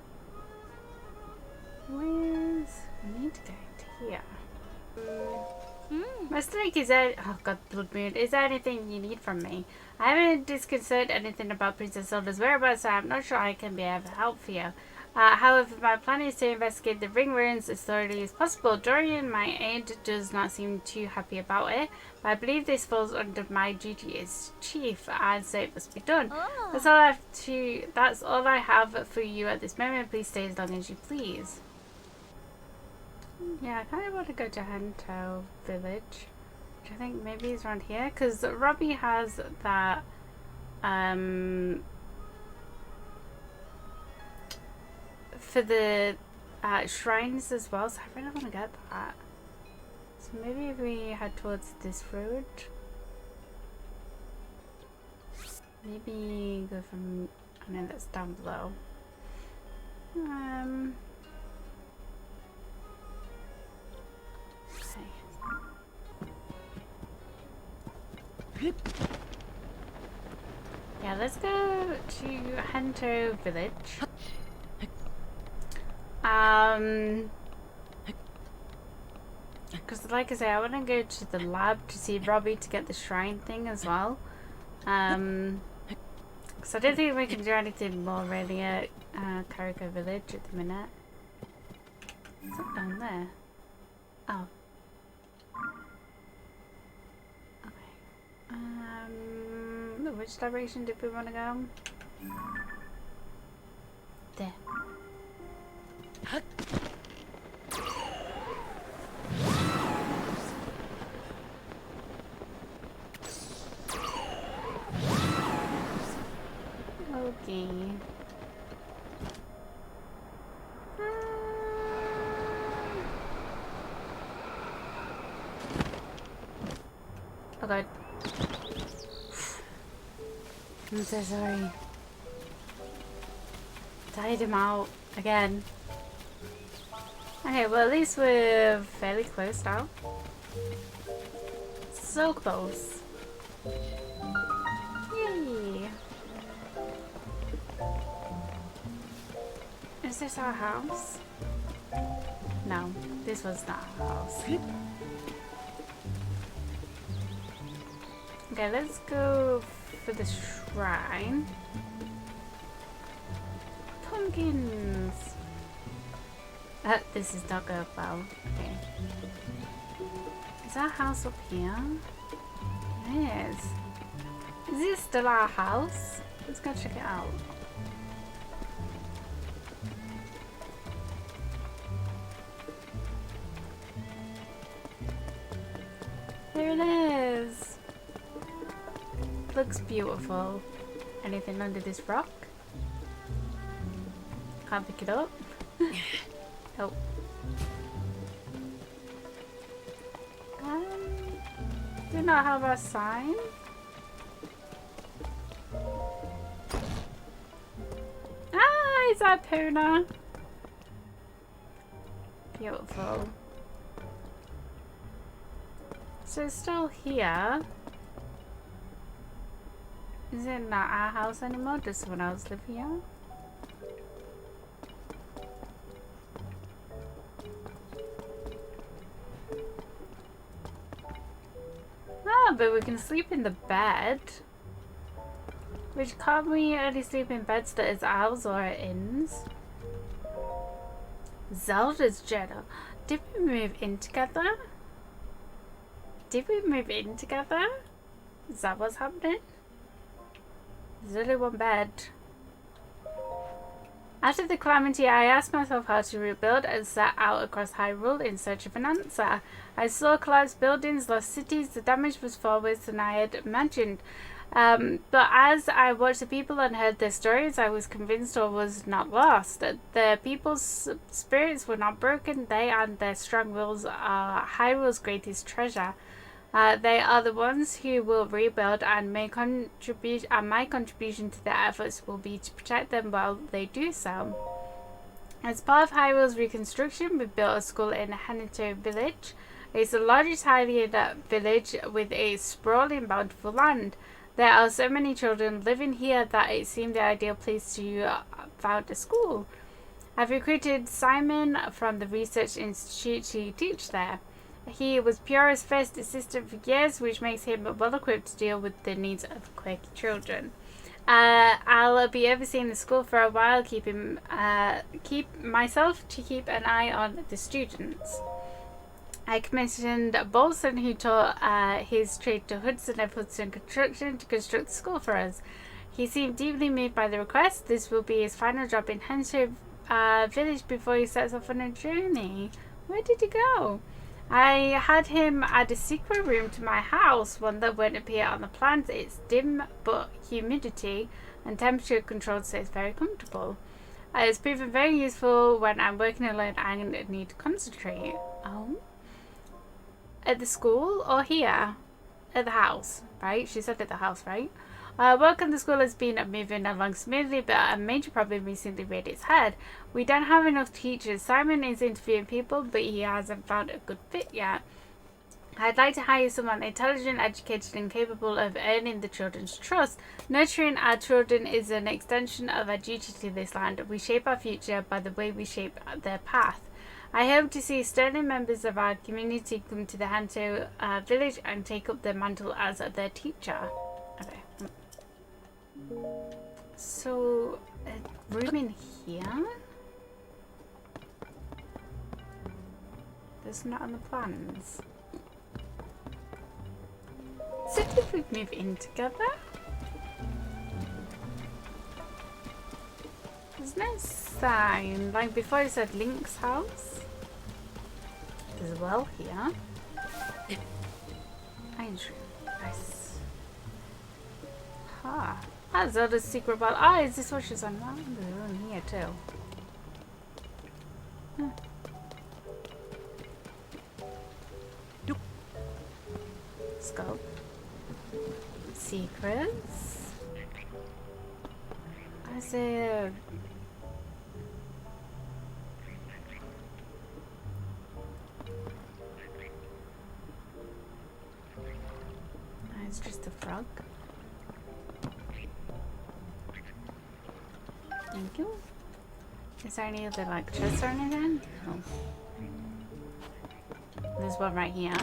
We need to get into here. Master Link, is there... Oh god, Blood Moon. Is there anything you need from me? I haven't disconcerted anything about Princess Zelda's whereabouts, so I'm not sure I can be of help for you. However, my plan is to investigate the ring ruins as thoroughly as possible. Dorian, my aide, does not seem too happy about it, but I believe this falls under my duty as chief, and so it must be done. That's all I have for you at this moment. Please stay as long as you please. Yeah, I kind of want to go to Hateno village. I think maybe he's around here because Robbie has that for the shrines as well, so I really want to get that. So maybe if we head towards this road, maybe go from, I know that's down below. Okay. Yeah, let's go to Hateno village. Because like I say, I want to go to the lab to see Robbie to get the shrine thing as well. Because I don't think we can do anything more really at Kakariko village at the minute. It's not down there. Oh. Okay. Which direction did we want to go? There. Okay. Oh god. I'm so sorry. Tied him out again. Okay, well at least we're fairly close now. So close. Yay! Is this our house? No, this was not our house. Okay, let's go for the shrine. Pumpkins! This is not going well. Okay. Is our house up here? It is. Is this still our house? Let's go check it out. There it is. Looks beautiful. Anything under this rock? Can't pick it up. Oh. Do not have a sign. Ah, is that Puna? Beautiful. So it's still here. Is it not our house anymore? Does someone else live here? Ah, but we can sleep in the bed. Which can't we only sleep in beds that is ours or inns? Zelda's journal. Did we move in together? Did we move in together? Is that what's happening? There's only one bed. After the calamity, I asked myself how to rebuild and set out across Hyrule in search of an answer. I saw collapsed buildings, lost cities. The damage was far worse than I had imagined. But as I watched the people and heard their stories, I was convinced all was not lost. The people's spirits were not broken. They and their strong wills are Hyrule's greatest treasure. They are the ones who will rebuild, and my contribution to their efforts will be to protect them while they do so. As part of Hyrule's reconstruction, we built a school in Hateno village. It's the largest Hylian village with a sprawling, bountiful land. There are so many children living here that it seemed the ideal place to found a school. I've recruited Simon from the Research Institute to teach there. He was Pura's first assistant for years, which makes him well equipped to deal with the needs of quirky children. I'll be overseeing the school for a while, keep an eye on the students. I commissioned Bolson, who taught his trade to Hudson of Hudson Construction, to construct the school for us. He seemed deeply moved by the request. This will be his final job in Hateno village before he sets off on a journey. Where did he go? I had him add a secret room to my house, one that won't appear on the plans. It's dim, but humidity and temperature controlled, so it's very comfortable. It's proven very useful when I'm working alone and need to concentrate. Oh. At the school or here? At the house, right? She said at the house, right? Work on the school has been moving along smoothly, but a major problem recently reared its head. We don't have enough teachers. Simon is interviewing people, but he hasn't found a good fit yet. I'd like to hire someone intelligent, educated, and capable of earning the children's trust. Nurturing our children is an extension of our duty to this land. We shape our future by the way we shape their path. I hope to see sterling members of our community come to the Hateno village and take up their mantle as their teacher. Okay. So, a room in here? There's not on the plans. So did we move in together? There's no sign. Like before it said Link's house. There's a well here. Angel. Nice. Ha. Ah, Zelda's secret well. Ah, is this what she's on? Oh, there's one here too. Huh. Scope. Secrets. I say. It's just a frog. Thank you. Is there any other like chests or anything? No. There's one right here.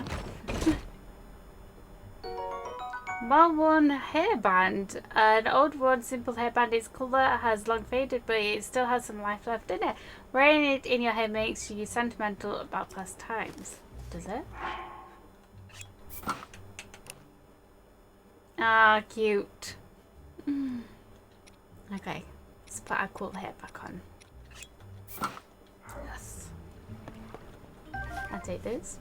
Well-worn hairband. An old worn simple hairband. Its colour has long faded, but it still has some life left in it. Wearing it in your hair makes you sentimental about past times. Does it? Ah, cute. Okay, let's put our cool hair back on. Yes. I'll take this.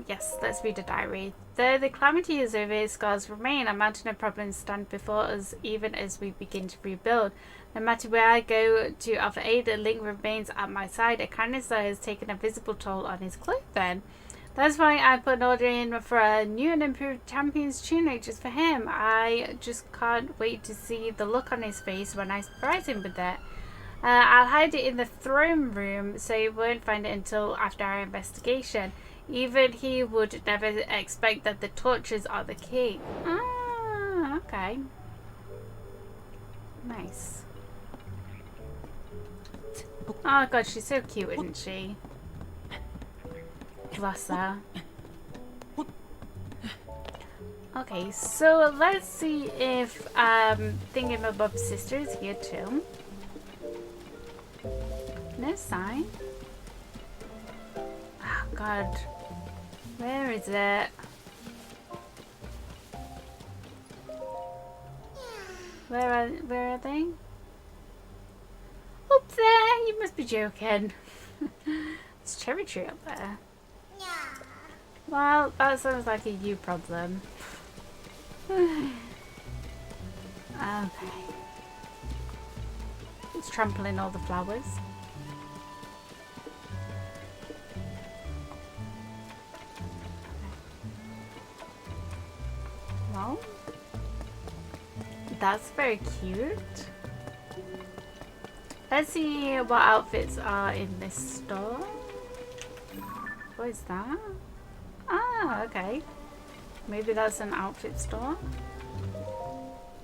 Yes, let's read a diary. Though the calamity is over, scars remain. A mountain of problems stand before us even as we begin to rebuild. No matter where I go to offer aid, a Link remains at my side. A kindness that has taken a visible toll on his clothing. That's why I put an order in for a new and improved champion's tunic just for him. I just can't wait to see the look on his face when I surprise him with it. I'll hide it in the throne room so he won't find it until after our investigation. Even he would never expect that the torches are the key. Ah, okay. Nice. Oh god, she's so cute, isn't she? Bless her. Okay, so let's see if Thingamabob's sister is here too. No sign. Oh god. Where is it? Where are they? Up there! You must be joking. It's cherry tree up there. Well, that sounds like a you problem. Okay. It's trampling all the flowers. Well, that's very cute. Let's see what outfits are in this store. What is that? Ah, okay. Maybe that's an outfit store.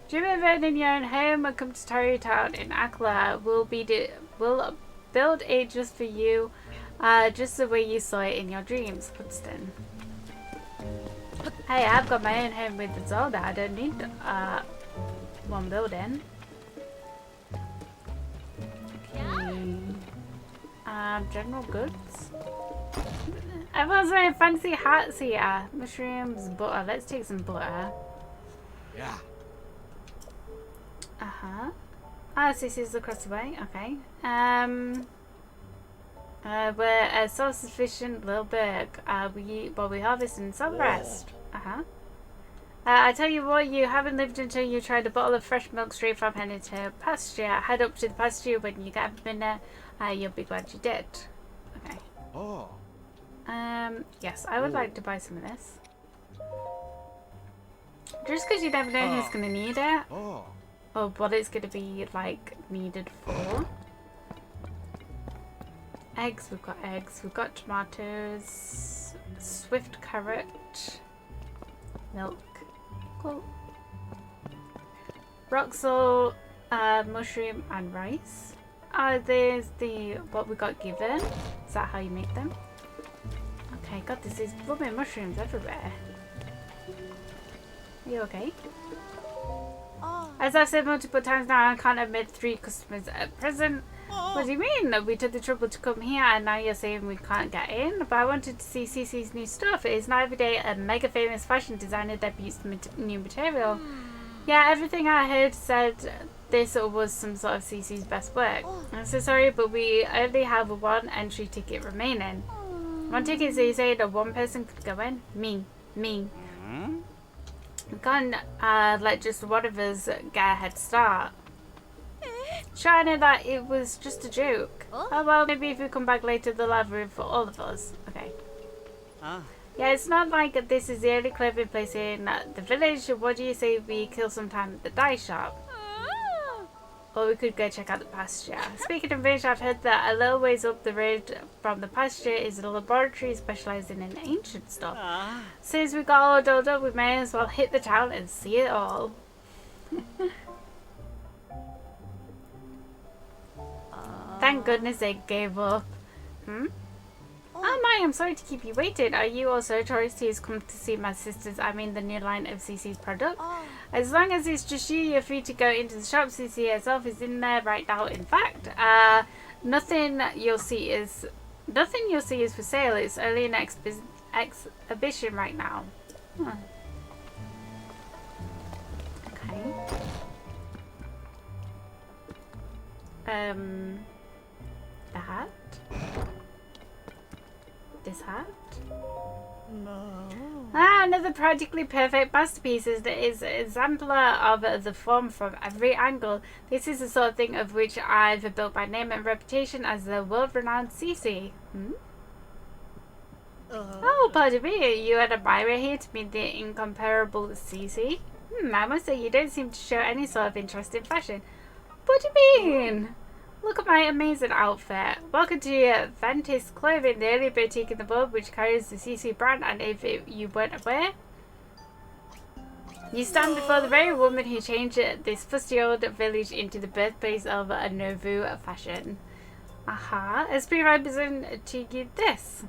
Dream of owning your own home and come to Tarot Town in Akla. We'll build it just for you, just the way you saw it in your dreams, Hudson. Hey, I've got my own home with Zelda. I don't need one building. Okay. General goods. Everyone's wearing fancy hats here. Mushrooms, butter. Let's take some butter. Yeah. Uh-huh. Ah, so this is across the way. Okay. We're a self-sufficient little bird. We eat what we harvest and sell the rest. I tell you what, you haven't lived until you tried a bottle of fresh milk straight from Kenneth's pasture. Head up to the pasture when you get a minute. You'll be glad you did. Okay. Oh. Yes, I would like to buy some of this. Just because you never know who's going to need it. Oh. Or what it's going to be, like, needed for. Eggs, we've got eggs. We've got tomatoes. Swift carrot. Milk. Cool. Rock salt, mushroom, and rice. There's what we got given. Is that how you make them? Okay, God, there's these blooming mushrooms everywhere. Are you okay? As I've said multiple times now, I can't admit 3 customers at present. What do you mean? We took the trouble to come here and now you're saying we can't get in? But I wanted to see Cece's new stuff. It is not every day a mega famous fashion designer debuts new material. Yeah, everything I heard said this was some sort of Cece's best work. I'm so sorry, but we only have 1 entry ticket remaining. 1 ticket, so you say that 1 person could go in? Me. We can't let just one of us get a head start. Sure, I know that it was just a joke. Oh well, maybe if we come back later they'll have room for all of us. Okay. Yeah, it's not like this is the only clothing place in the village. What do you say we kill some time at the dye shop? Or we could go check out the pasture. Speaking of which, I've heard that a little ways up the road from the pasture is a laboratory specialising in ancient stuff. Since we got all dolled up, we may as well hit the town and see it all. Thank goodness they gave up. Oh my, I'm sorry to keep you waiting. Are you also a tourist who's come to see my sisters? I mean the new line of Cece's product? As long as it's just you, you're free to go into the shop. Cece herself is in there right now. In fact, nothing you'll see is for sale. It's only an exhibition right now. Okay. The hat? This hat? No. Another practically perfect masterpiece is an exemplar of the form from every angle. This is the sort of thing of which I've built my name and reputation as the world-renowned Cece. Oh, pardon me, you an admirer here to meet the incomparable Cece? I must say you don't seem to show any sort of interest in fashion. What do you mean? Look at my amazing outfit. Welcome to Ventis Clothing, the only boutique in the world which carries the Cece brand, and if you weren't aware, you stand before the very woman who changed this fusty old village into the birthplace of a nouveau fashion. As proof I present to you this.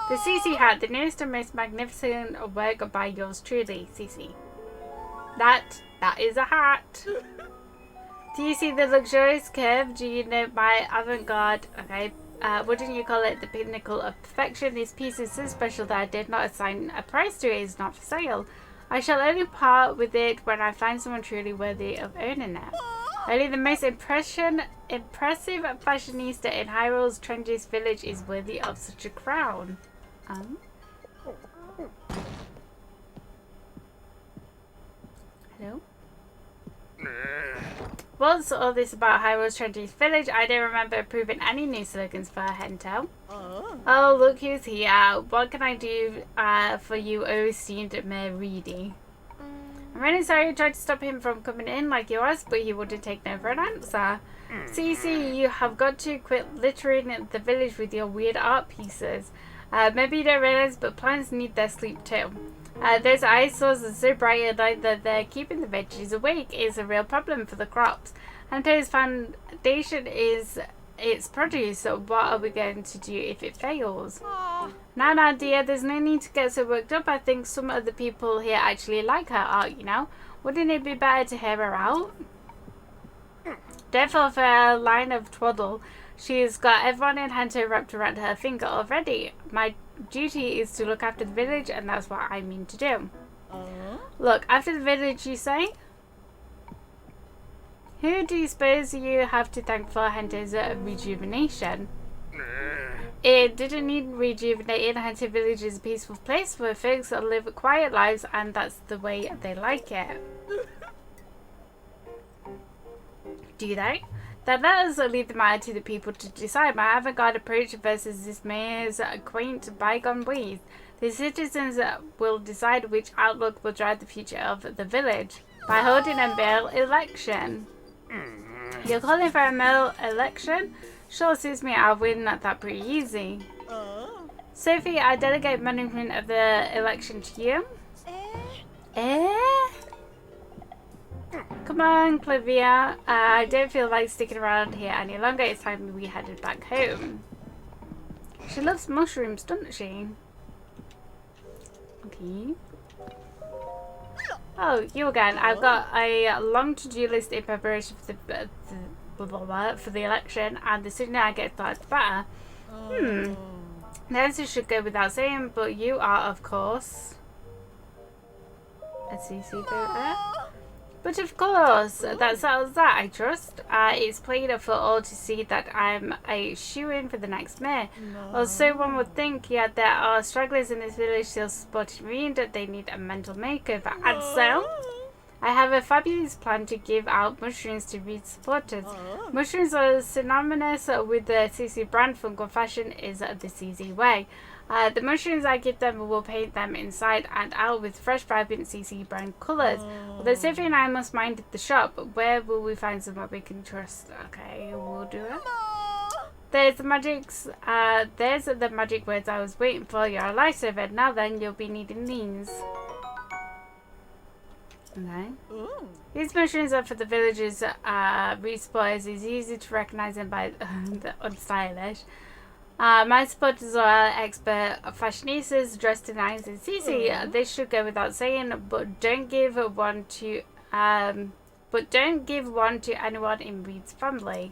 The Cece hat, the newest and most magnificent work by yours truly, Cece. That is a hat. Do you see the luxurious curve? Do you know my avant-garde? Okay, wouldn't you call it the pinnacle of perfection? This piece is so special that I did not assign a price to it. It is not for sale. I shall only part with it when I find someone truly worthy of owning it. Only the most impressive fashionista in Hyrule's trendiest village is worthy of such a crown. Hello? What's all this about Hyrule's trendiest village? I don't remember approving any new slogans for Hateno. Oh, look who's here. What can I do for you, oh esteemed Meridi? I'm really sorry I tried to stop him from coming in like you asked, but he wouldn't take no for an answer. Cece, you have got to quit littering the village with your weird art pieces. Maybe you don't realize, but plants need their sleep too. Those eyesores are so bright at night that they're keeping the veggies awake. Is a real problem for the crops. And his foundation is its produce, so what are we going to do if it fails? Now, dear, there's no need to get so worked up. I think some of the people here actually like her art, you know. Wouldn't it be better to hear her out? Don't fall for a line of twaddle. She's got everyone in Hateno wrapped around her finger already. My duty is to look after the village, and that's what I mean to do. Look, after the village, you say? Who do you suppose you have to thank for Hato's rejuvenation? It didn't need rejuvenating. Hateno Village is a peaceful place where folks live quiet lives, and that's the way they like it. Do they? Then let us leave the matter to the people to decide. My avant-garde approach versus this mayor's quaint bygone ways. The citizens will decide which outlook will drive the future of the village by holding a mayoral election. You're calling for a mayoral election? Sure, suits me. I'll win that pretty easy. Sophie, I delegate management of the election to you. Come on, Clivia. I don't feel like sticking around here any longer. It's time we headed back home. She loves mushrooms, doesn't she? Okay. Oh, you again. I've got a long to-do list in preparation for the election, and the sooner I get started, the better. The answer should go without saying, but you are, of course, a CC voter. But of course, that settles that, I trust. It's plain for all to see that I'm a shoo-in for the next mayor. Or so one would think, yet there are stragglers in this village still supporting me, that they need a mental makeover. And so, I have a fabulous plan to give out mushrooms to Reed supporters. Mushrooms are synonymous with the CC brand. Fun fashion is the CC way. The mushrooms I give them will paint them inside and out with fresh, vibrant CC brand colours. Although Sophie and I must mind the shop, where will we find someone we can trust? Okay, we'll do it. There's the magic words I was waiting for. You're a lifesaver. Now then, you'll be needing these. Okay. These mushrooms are for the villagers' resupporters. It's easy to recognise them by the unstylish. My supporters are expert fashionistas dressed in eyes and CC. This should go without saying, but don't give one to anyone in Reed's family.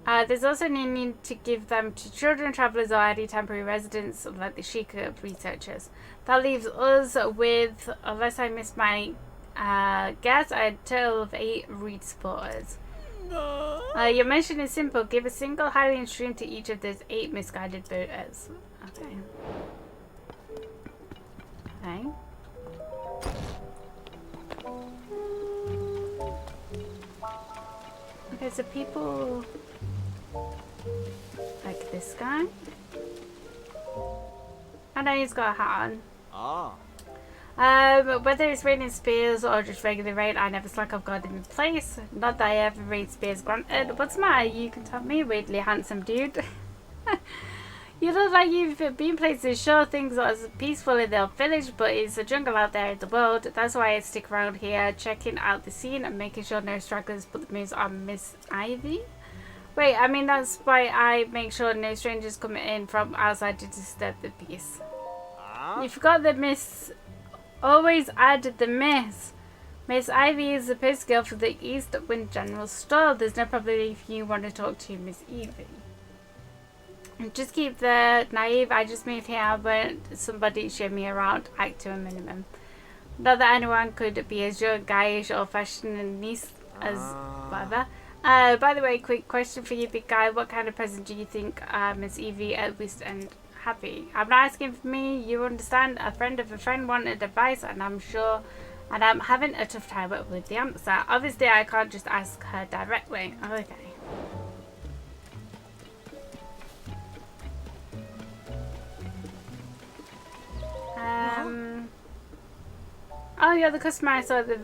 There's also no need to give them to children, travellers, or any temporary residents like the Sheikah researchers. That leaves us with, unless I miss my guess, a total of 8 Reed supporters. Your mission is simple. Give a single Hylian stream to each of those 8 misguided voters. Okay. Okay. Okay, so people like this guy. I know he's got a hat on. Whether it's raining spears or just regular rain, I never slack. I've got them in place. Not that I ever raid spears granted. What's the matter? You can tell me, weirdly handsome dude. You look like you've been places. Sure, things are peaceful in the village, but it's a jungle out there in the world. That's why I stick around here, checking out the scene and making sure no stragglers put the moves on Miss Ivy. Wait, I mean that's why I make sure no strangers come in from outside to disturb the peace. You forgot the Miss. Always add the Miss. Miss Ivy is the post girl for the East Wind General Store. There's no problem if you want to talk to Miss Evie. Just keep the naive. I just moved here, but somebody show me around. Act to a minimum. Not that anyone could be as young, guyish, or fashionista as whatever. By the way, quick question for you, big guy. What kind of present do you think Miss Evie at least and happy? I'm not asking for me. You understand? A friend of a friend wanted advice, and I'm having a tough time with the answer. Obviously, I can't just ask her directly. Okay. Oh, you're the customer I saw the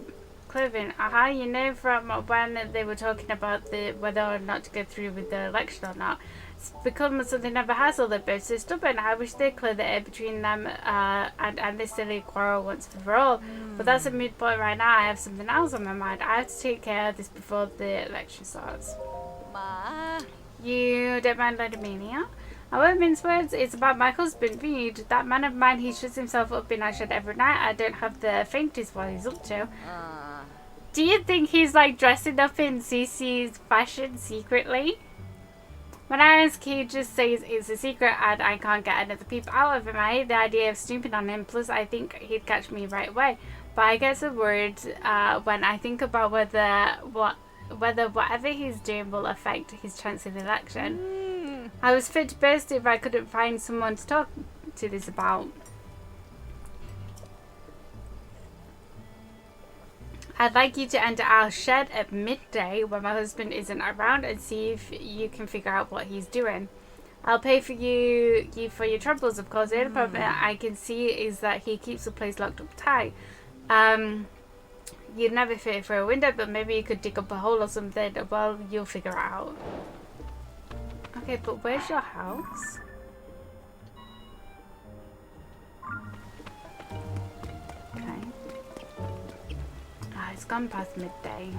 clothing. Aha, you know from when they were talking about whether or not to go through with the election or not. It's become something of a hassle. They're both so stubborn. I wish they'd clear the air between them and this silly quarrel once and for all. But that's a moot point right now. I have something else on my mind. I have to take care of this before the election starts. Ma. You don't mind letting me in here? I won't mince words. It's about my husband, Reed. That man of mine, he shuts himself up in our shed every night. I don't have the faintest what he's up to. Do you think he's like dressing up in CC's fashion secretly? When I ask, he just says it's a secret and I can't get another peep out of him. I hate the idea of snooping on him. Plus, I think he'd catch me right away. But I get so worried when I think about whether whatever he's doing will affect his chance of election. I was fit to burst if I couldn't find someone to talk to this about. I'd like you to enter our shed at midday when my husband isn't around and see if you can figure out what he's doing. I'll pay for you for your troubles, of course. The only problem I can see is that he keeps the place locked up tight. You'd never fit through a window, but maybe you could dig up a hole or something. Well, you'll figure it out. Okay, but where's your house? Okay. Ah, it's gone past midday.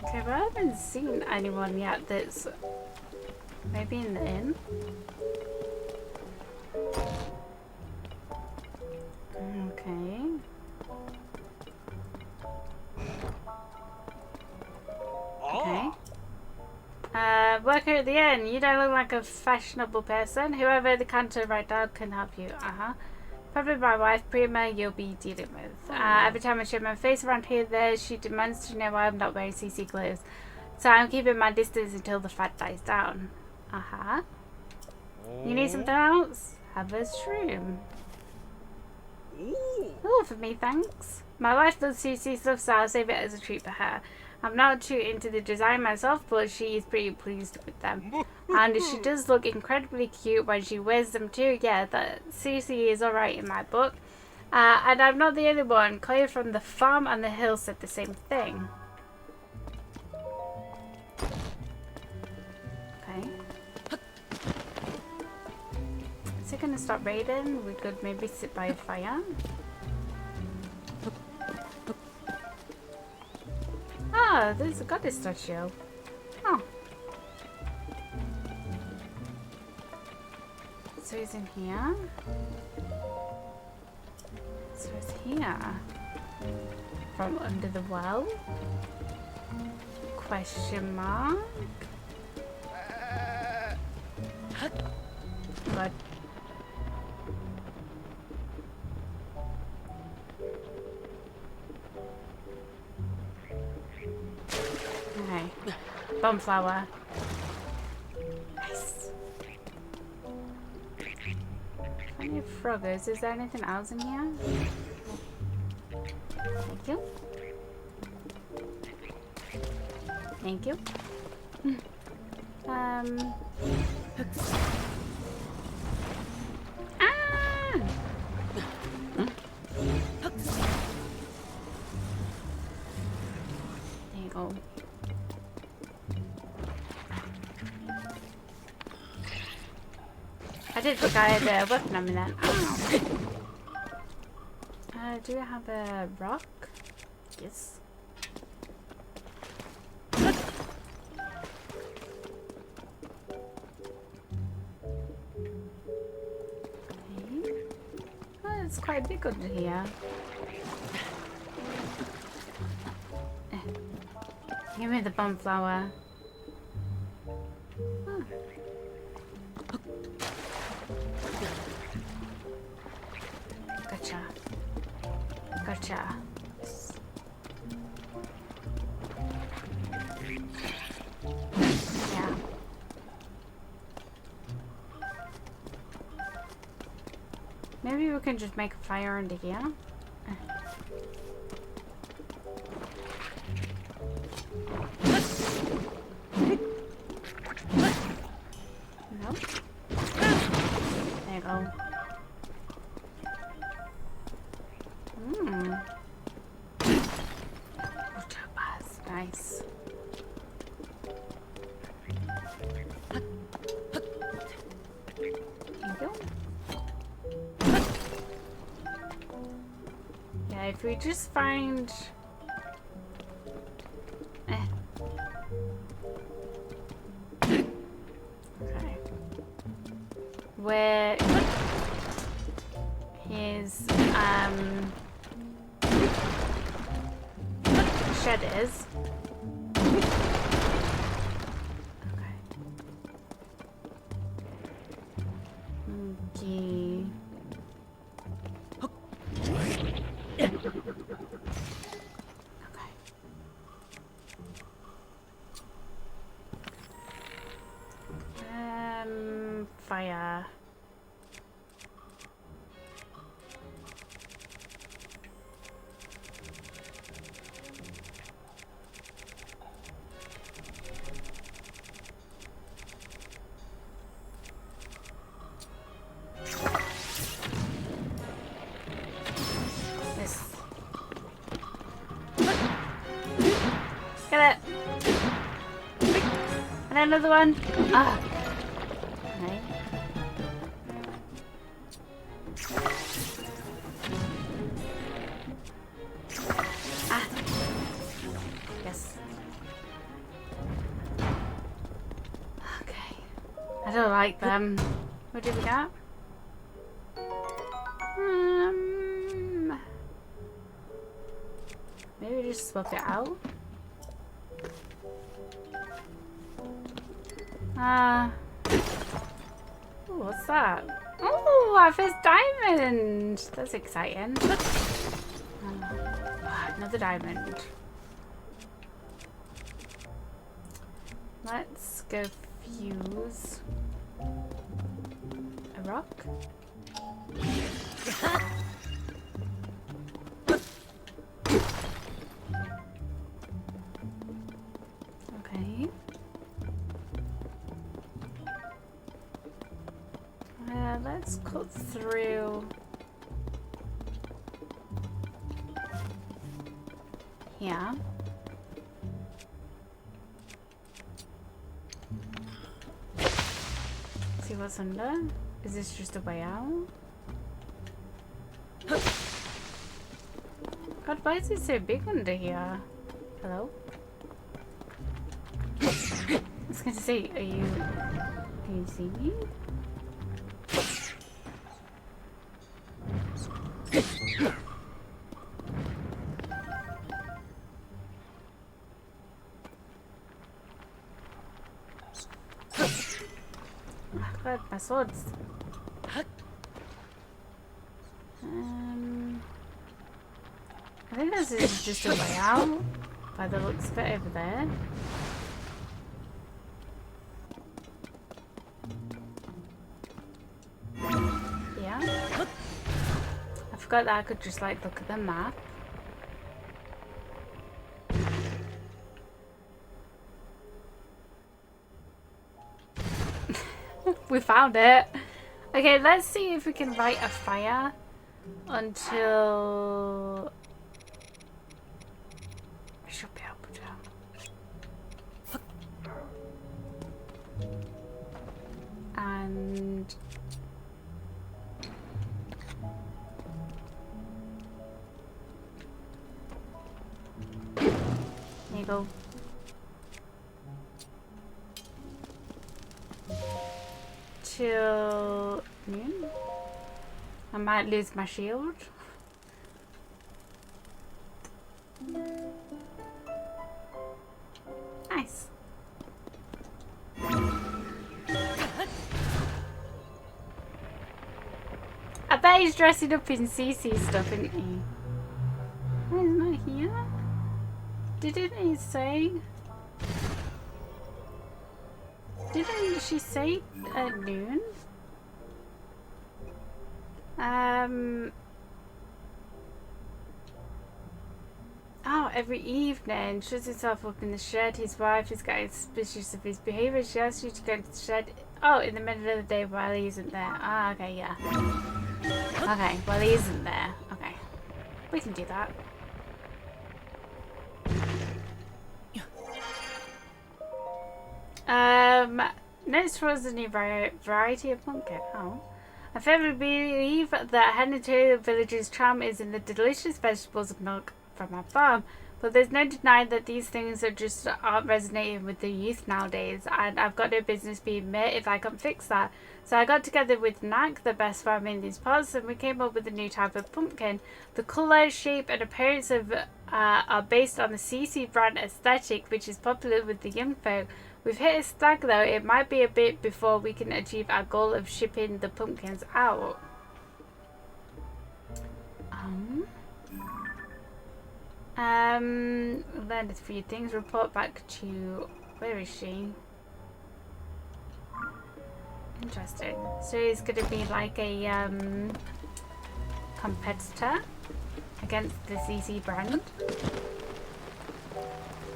Okay, but I haven't seen anyone yet that's maybe in the inn. Okay. Okay. Worker at the inn, you don't look like a fashionable person. Whoever the counter right now can help you. Probably my wife, Prima, you'll be dealing with. Every time I show my face around here, she demands to know why I'm not wearing CC clothes. So I'm keeping my distance until the fight dies down. You need something else? Have a shroom. Oh, for me, thanks. My wife loves CC stuff, so I'll save it as a treat for her. I'm not too into the design myself, but she is pretty pleased with them. And she does look incredibly cute when she wears them too. Yeah, the CC is alright in my book. And I'm not the only one. Claire from the farm and the hill said the same thing. Okay. Is it gonna stop raining? We could maybe sit by a fire. Oh, there's a goddess statue. Oh. So he's in here. So it's here. From under the well? Question mark? What? Okay. Bonflower. Nice. Plenty of froggers. Is there anything else in here? Thank you. Thank you. Ah! There you go. I did think I had a weapon on me then. Do I have a rock? Yes. Okay. Oh, it's quite big under here. Give me the bonflower. Oh. Gotcha. Gotcha. Yeah. Maybe we can just make a fire under here. Nope. There you go. Nice. Thank you. Yeah, if we just find... Okay. Where his shed is. Okay. Okay. another one. Ah. Okay. Ah. Yes. Okay. I don't like them. What do we got? Maybe just swap it out. Ooh, what's that? Oh, our first diamond! That's exciting. Another diamond. Let's go fuse a rock. Okay. Let's cut through here. See what's under? Is this just a way out? God, why is it so big under here? Hello? I was gonna say, can you see me? God, my swords. I think this is just a way out by the looks of it over there. Yeah. I forgot that I could just like look at the map. We found it. Okay, let's see if we can light a fire until I should be able to. And there you go. Till noon. I might lose my shield. Nice. I bet he's dressing up in CC stuff, isn't he? Oh, he's not here? Didn't he say? Didn't she say at noon? Oh, every evening, shuts himself up in the shed. His wife is getting suspicious of his behaviour. She asks you to go to the shed. Oh, in the middle of the day while he isn't there. Ah, okay, yeah. Okay, while he isn't there. Okay. We can do that. Next was a new variety of pumpkin. Oh. I firmly believe that Hateno village's charm is in the delicious vegetables and milk from our farm. But there's no denying that these things aren't resonating with the youth nowadays, and I've got no business being met if I can't fix that. So I got together with Knack, the best farmer in these parts, and we came up with a new type of pumpkin. The colour, shape and appearance are based on the CC brand aesthetic, which is popular with the young folk. We've hit a snag though. It might be a bit before we can achieve our goal of shipping the pumpkins out. Learned a few things. Report back to... Where is she? Interesting. So he's going to be like a competitor against the CC brand.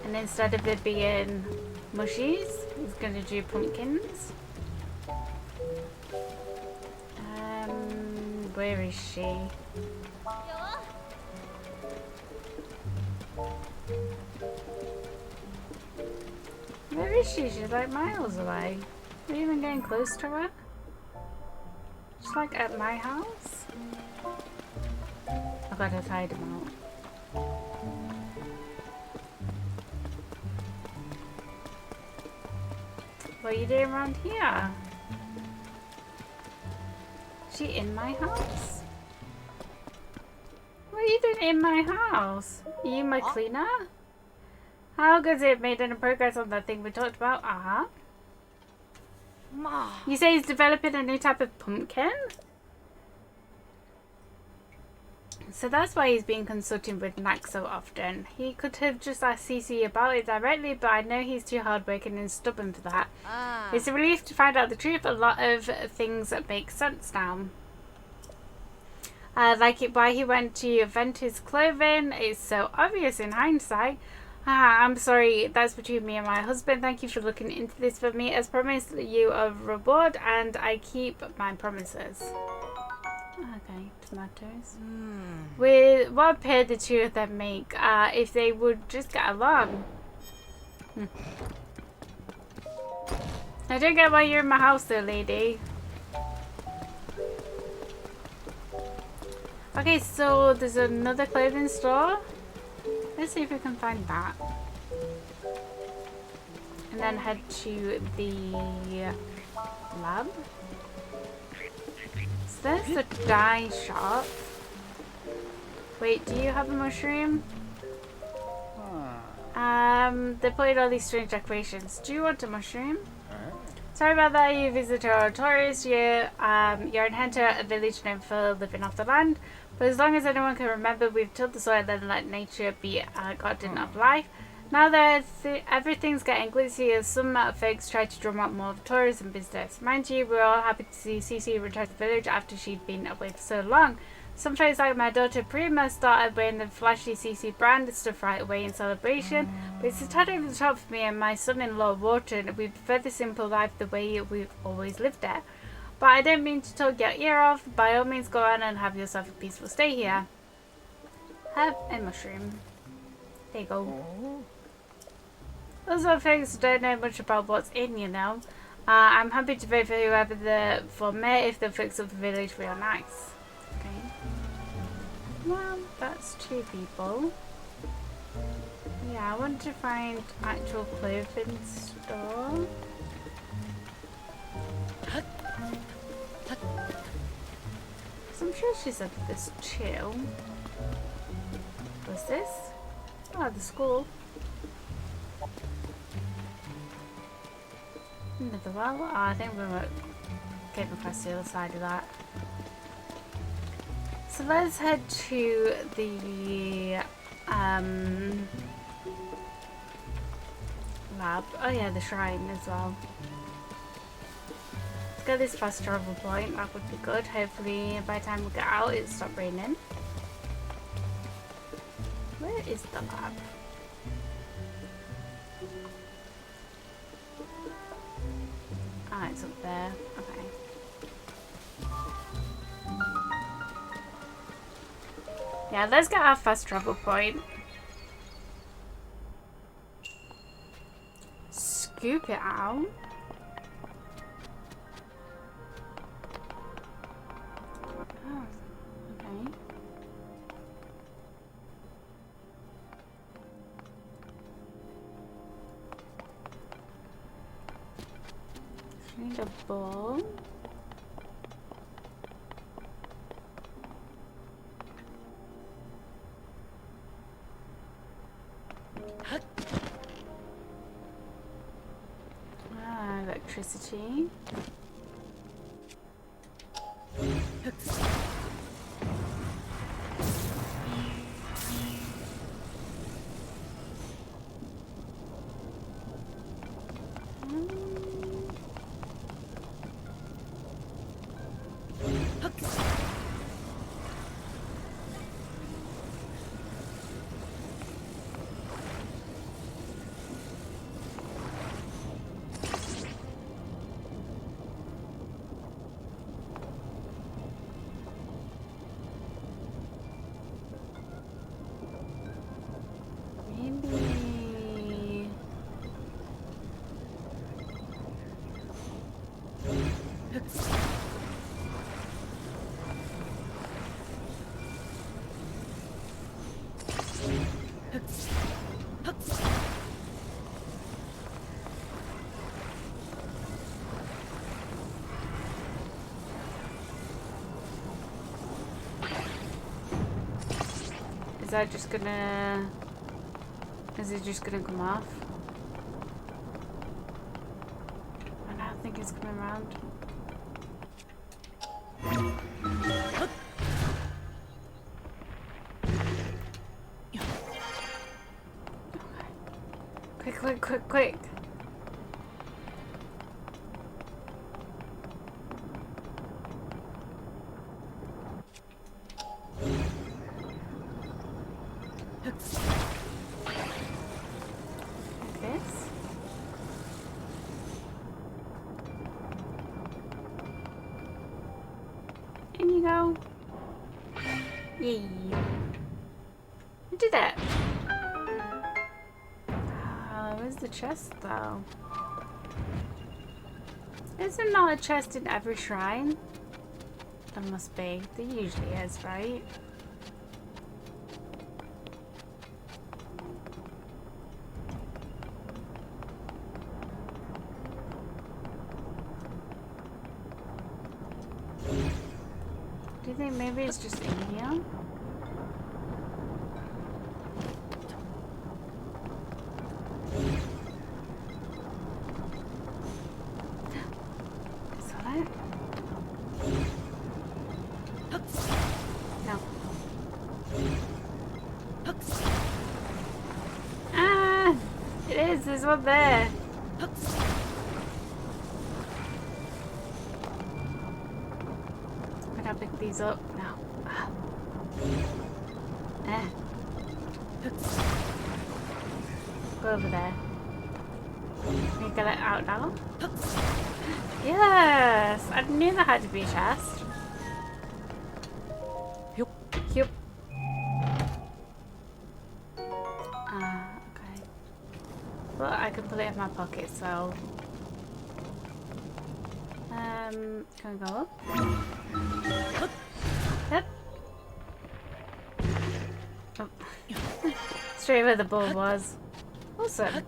And instead of it being mushies, he's going to do pumpkins. Where is she? Where is she? She's like miles away. Are we even getting close to her? She's like at my house. I gotta hide him out. What are you doing around here? Is she in my house? What are you doing in my house? Are you my cleaner? How good has it made any progress on that thing we talked about? Uh-huh. Ma. You say he's developing a new type of pumpkin? So that's why he's been consulting with Mac so often. He could have just asked Cece about it directly, but I know he's too hardworking and stubborn for that. It's a relief to find out the truth. A lot of things that make sense now. Like why he went to vent his clothing is so obvious in hindsight. I'm sorry, that's between me and my husband. Thank you for looking into this for me. As promised, you a reward, and I keep my promises. Okay, tomatoes. With what pair the two of them make? If they would just get along. I don't get why you're in my house though, lady. Okay, so there's another clothing store. Let's see if we can find that. And then head to the lab. So there's the dye shop. Wait, do you have a mushroom? They put in all these strange decorations. Do you want a mushroom? Sorry about that, you visitor or tourist. You're in Hunter, a village known for living off the land. But as long as anyone can remember, we've tilled the soil and let nature be a garden of life. Now that everything's getting glitzy, some folks try to drum up more tourism business. Mind you, we're all happy to see Cece return to the village after she'd been away for so long. Some folks like my daughter Prima started wearing the flashy CC brand stuff right away in celebration, but it's a tad over the top for me and my son-in-law Wharton. We prefer the simple life the way we've always lived it. But I don't mean to talk your ear off. By all means, go on and have yourself a peaceful stay here. Have a mushroom. There you go. Those are folks who don't know much about what's in, you know. I'm happy to vote for whoever for mayor if they fix up the village real nice. Okay. Well, that's 2 people. Yeah, I want to find actual clothing store. So I'm sure she said there's 2. What's this? Oh, the school. Another well. Oh, I think we came across the other side of that. So let's head to the lab. Oh yeah, the shrine as well. Let's get this fast travel point. That would be good. Hopefully by the time we get out it'll stop raining. Where is the lab? Ah, it's up there. Okay. Yeah, let's get our fast travel point. Scoop it out. Oh, okay. Need a bowl. Electricity. Is that just gonna... Is it just gonna come off? I don't think it's coming around. Quick, quick, quick. Like this. In you go. Yay. We did it. Where's the chest though? Is there not a chest in every shrine? There must be. There usually is, right? Do you think maybe it's just in here? Is that it? No. Ah! It is! There's one there! Can I pick these up? No. Go over there. Can you get it out now? Yes! I knew there had to be a chest. Yup. Yup. Okay. Well, I can put it in my pocket, so... can we go up? Yep. Oh. Straight where the ball was. Awesome.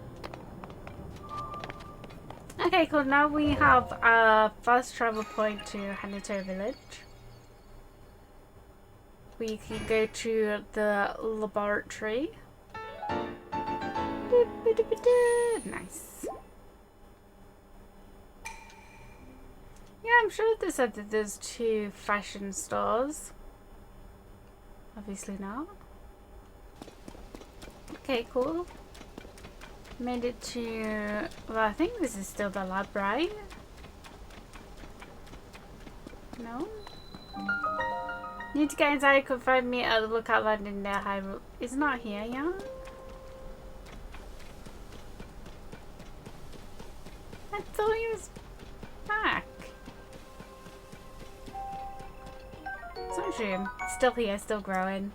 Okay, cool. Now we have a fast travel point to Hateno village. We can go to the laboratory. Nice. Yeah, I'm sure they said that there's 2 fashion stores. Obviously not. Okay, cool. Made it to... Well, I think this is still the lab, right? No? Need to get inside. Could find me at the lookout landing near Hyrule. It's not here yet. I thought he was back. It's not true. It's still here, still growing.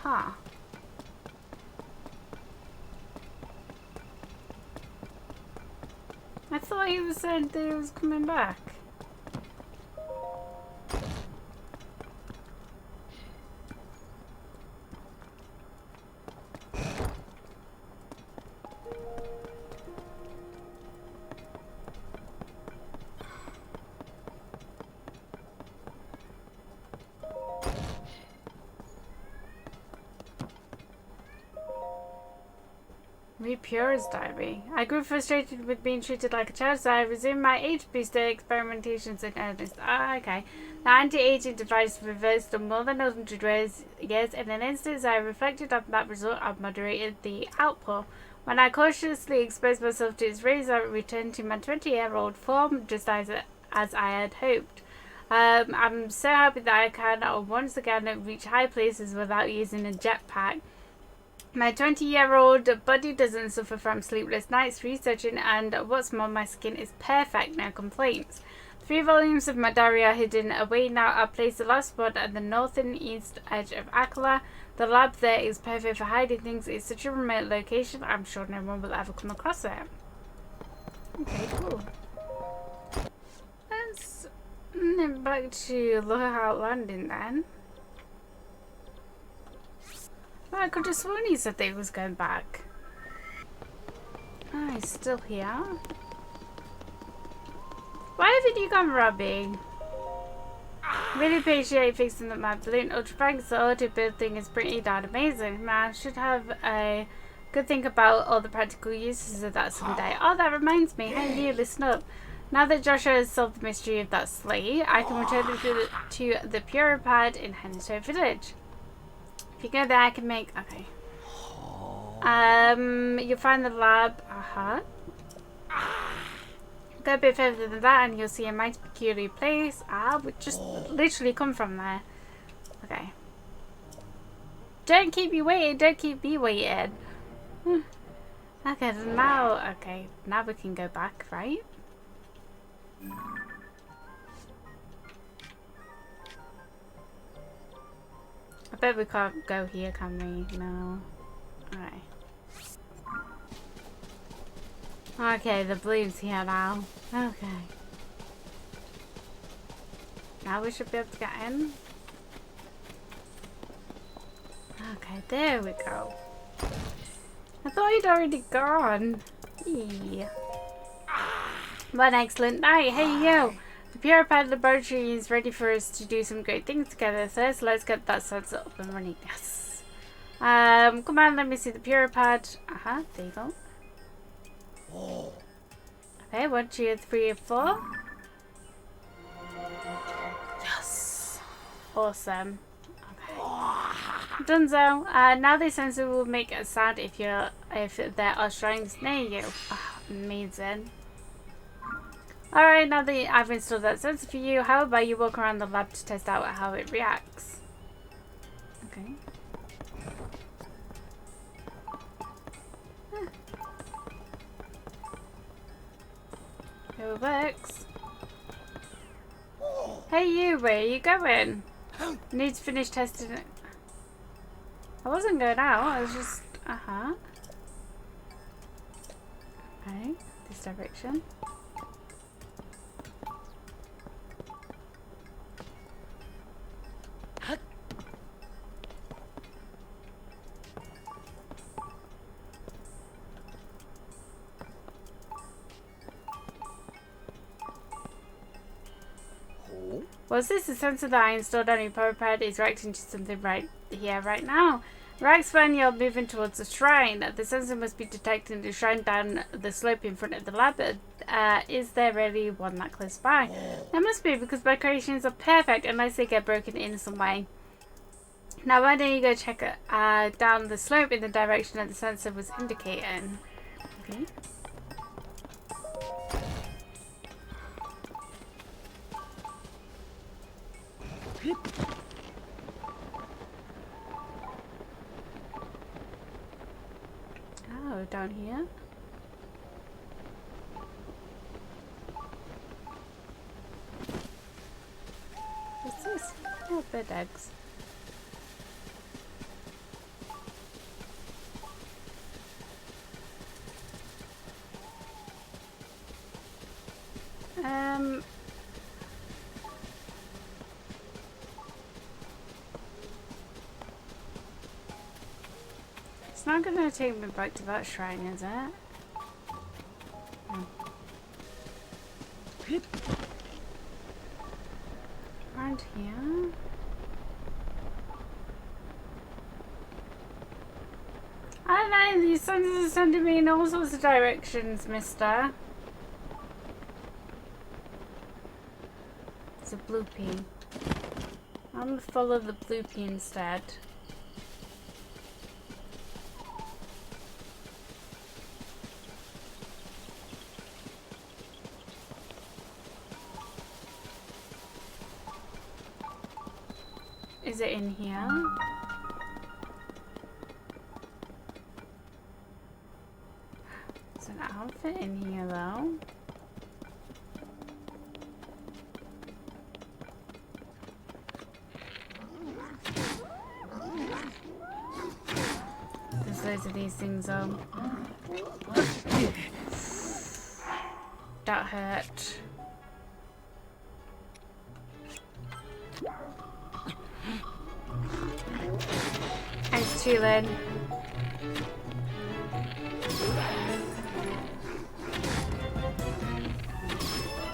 Huh. I thought he was saying that he was coming back. Read Pure's diary. I grew frustrated with being treated like a child, so I resumed my age booster experimentations in earnest. Ah, okay. The anti-aging device reversed more than 100 years. In an instant, I reflected on that result and moderated the output. When I cautiously exposed myself to its rays, I returned to my 20-year-old form, just as I had hoped. I'm so happy that I can once again reach high places without using a jetpack. My 20-year-old body doesn't suffer from sleepless nights researching, and what's more, my skin is perfect, no complaints. 3 volumes of my diary are hidden away now. I placed the last one at the north and east edge of Akala. The lab there is perfect for hiding things. It's such a remote location, I'm sure no one will ever come across it. Okay, cool. Let's nip back to Lookout Landing then. I could have sworn he said that he was going back. Ah, he's still here. Why haven't you gone, Robbie? Really appreciate fixing up my balloon. Ultra thanks. The auto build thing is pretty darn amazing. Now I should have a good think about all the practical uses of that someday. Oh, that reminds me. Hey, you, listen up. Now that Joshua has solved the mystery of that sleigh, I can return them to the Puripad in Hennistow Village. If you go there, I can make... Okay. You'll find the lab. Go a bit further than that and you'll see a mighty peculiar place. We just literally come from there. Okay. Don't keep you waiting. Don't keep me waiting. Okay, now we can go back, right? I bet we can't go here, can we? No. Alright. Okay, the balloon's here now. Okay. Now we should be able to get in. Okay, there we go. I thought you'd already gone. Yeah. What an excellent night. Hey, you. The Puripad laboratory is ready for us to do some great things together. So let's get that sensor up and running. Yes. Come on, let me see the Puripad. There you go. Okay, 1, 2, 3, 4. Yes. Awesome. Okay. Dunzo. Now this sensor will make a sound if there are shrines near you. Amazing. Alright, now that I've installed that sensor for you, how about you walk around the lab to test out how it reacts? Okay. It works. Hey you, where are you going? I need to finish testing it. I wasn't going out, I was just... Okay, this direction. Was this the sensor that I installed on your Puripad is reacting to something right here, right now? Reacts when you're moving towards the shrine. The sensor must be detecting the shrine down the slope in front of the lab. Is there really one that close by? There must be, because my creations are perfect unless they get broken in some way. Now why don't you go check it down the slope in the direction that the sensor was indicating? Okay. Oh, down here. What's this? Oh, bird eggs. It's not going to take me back to that shrine, is it? No. Around here? I don't know, these sensors are sending me in all sorts of directions, mister. It's a bloopy. I'm gonna follow the bloopy instead. Is it in here? There's an outfit in here though. There's loads of these things on. That hurt. Thanks, Tulin.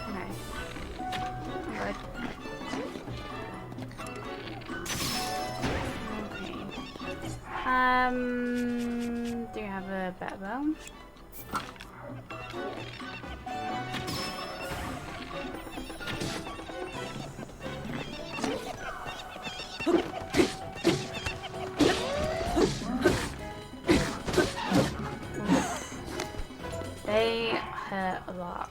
Okay. Good. Do you have a better bow? They hurt a lot.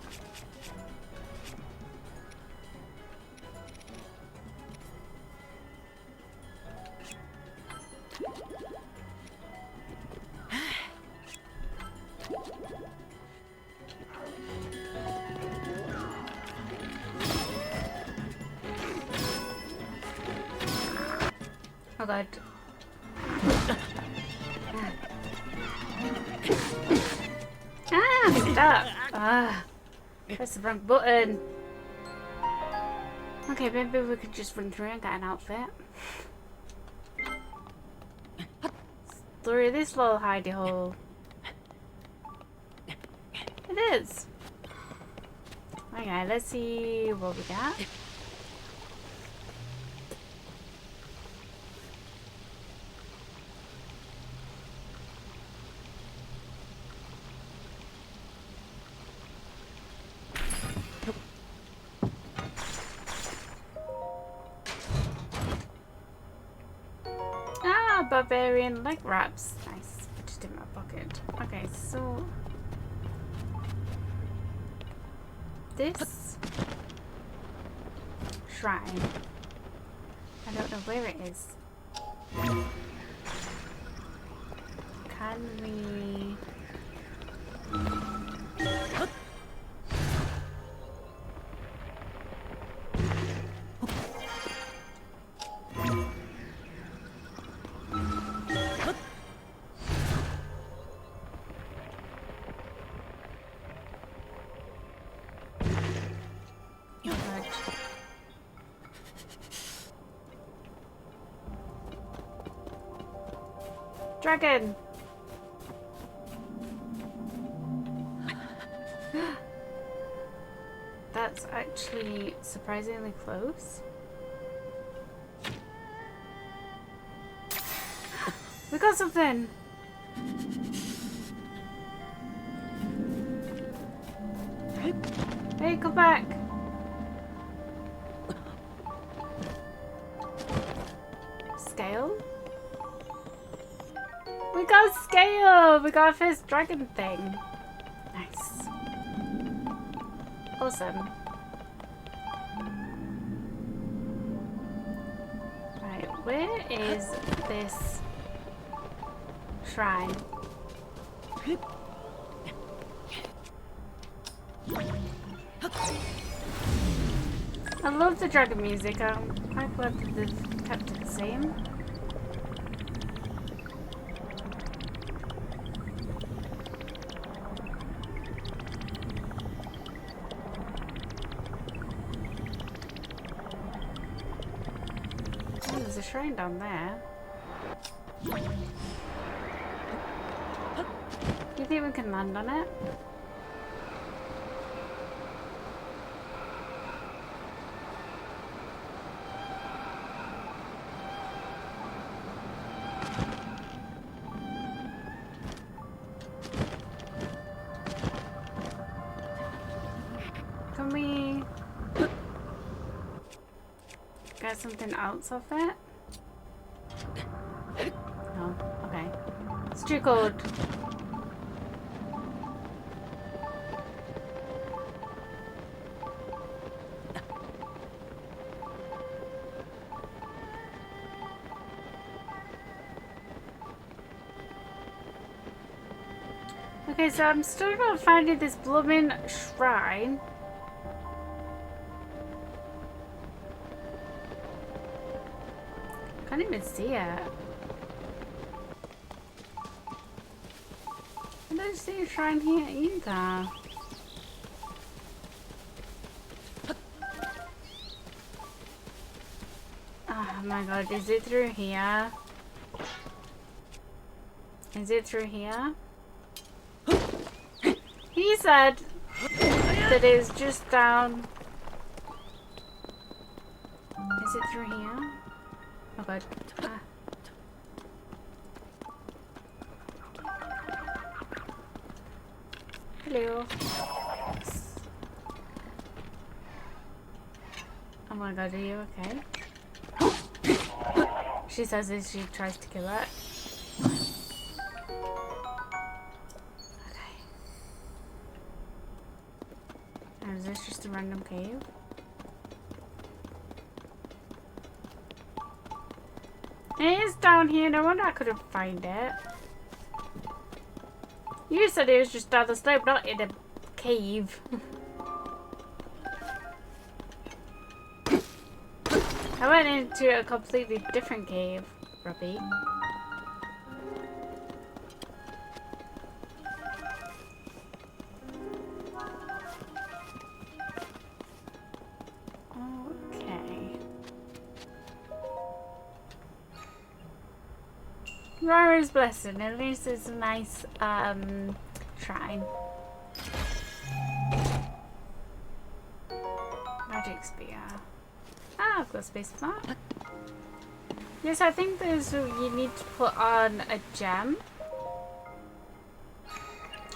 Oh god. Ah, stop! Ah, press the wrong button. Okay, maybe we could just run through and get an outfit. Through this little hidey hole. It is. Okay, let's see what we got. Barbarian leg wraps. Nice. Just in my pocket. Okay, so this shrine. I don't know where it is. Can we? Dragon! That's actually surprisingly close. We got something! Hey, come back! Scale? We got scale! We got our first dragon thing. Nice. Awesome. Right, where is this shrine? I love the dragon music. I'm quite glad that they've kept it the same. Oh, there's a shrine down there. Do you think we can land on it? Can we get something else off it? No, okay. It's too cold. Okay, so I'm still not finding this blooming shrine. Can't even see it. I don't see a shrine here either. Oh my god, is it through here? Is it through here? He said that it's just down. Is it through here? Oh god. Ah. Hello. Oh my god, are you okay? She says as she tries to kill it. Okay. Now is this just a random cave? It is down here, no wonder I couldn't find it. You said it was just down the slope, not in a cave. I went into a completely different cave, Robbie. Okay. Rara's blessing. At least it's a nice shrine. Magic spear. Ah, I've got space for that. Yes, I think there's you need to put on a gem.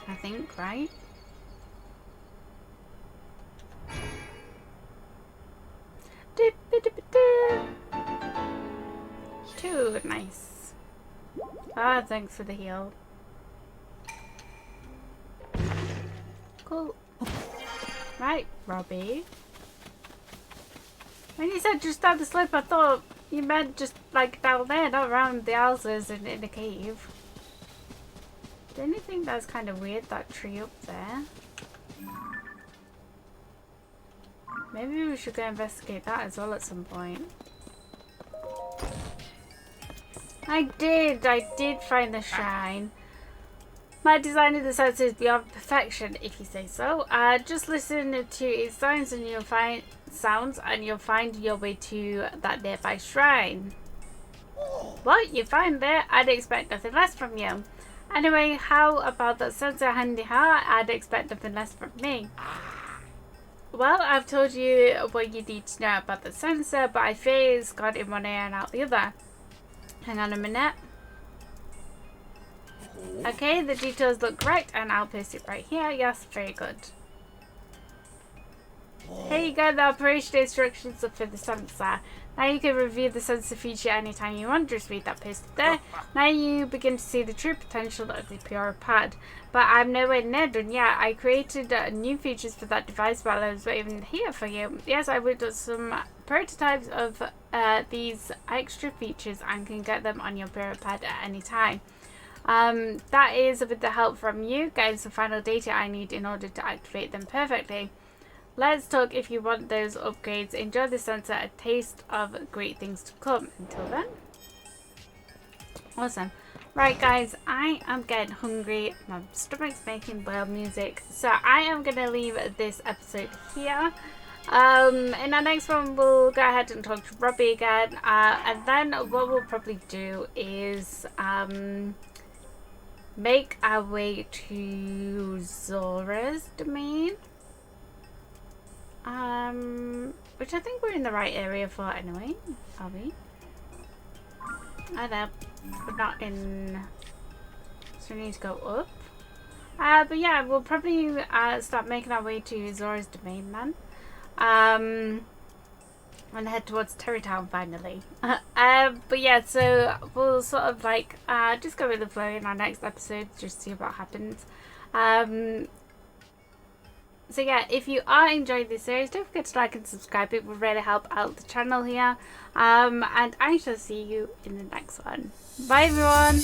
I think, right? Two, nice. Ah, thanks for the heal. Cool. Right, Robbie. When you said just down the slope, I thought you meant just like down there, not around the houses and in the cave. Don't you think that's kind of weird, that tree up there? Maybe we should go investigate that as well at some point. I did find the shrine. My design of the sense is beyond perfection, if you say so. Just listen to its sounds and you'll find your way to that nearby shrine. What you find there? I'd expect nothing less from you. Anyway, how about that sensor handy heart? I'd expect nothing less from me. Well, I've told you what you need to know about the sensor, but I fear it's got in one ear and out the other. Hang on a minute. Okay, the details look right, and I'll paste it right here. Yes, very good. Here you go, the operation instructions for the sensor. Now you can review the sensor feature anytime you want. Just read that posted there. Now you begin to see the true potential of the Pure Pad. But I'm nowhere near done yet. I created new features for that device while I was waiting here for you. Yes, I worked on some prototypes of these extra features and can get them on your Pure Pad at any time. That is with the help from you guys, the final data I need in order to activate them perfectly. Let's talk if you want those upgrades. Enjoy the sensor, a taste of great things to come. Until then. Awesome. Right guys, I am getting hungry. My stomach's making whale music. So I am going to leave this episode here. In our next one we'll go ahead and talk to Robbie again. And then what we'll probably do is make our way to Zora's domain. Which I think we're in the right area for anyway, are we? I know, we're not in, so we need to go up. But yeah, we'll probably start making our way to Zora's domain then. And head towards Terry Town finally. But yeah, so we'll sort of like just go with the flow in our next episode, just see what happens. So yeah, if you are enjoying this series, don't forget to like and subscribe. It will really help out the channel here. And I shall see you in the next one. Bye everyone!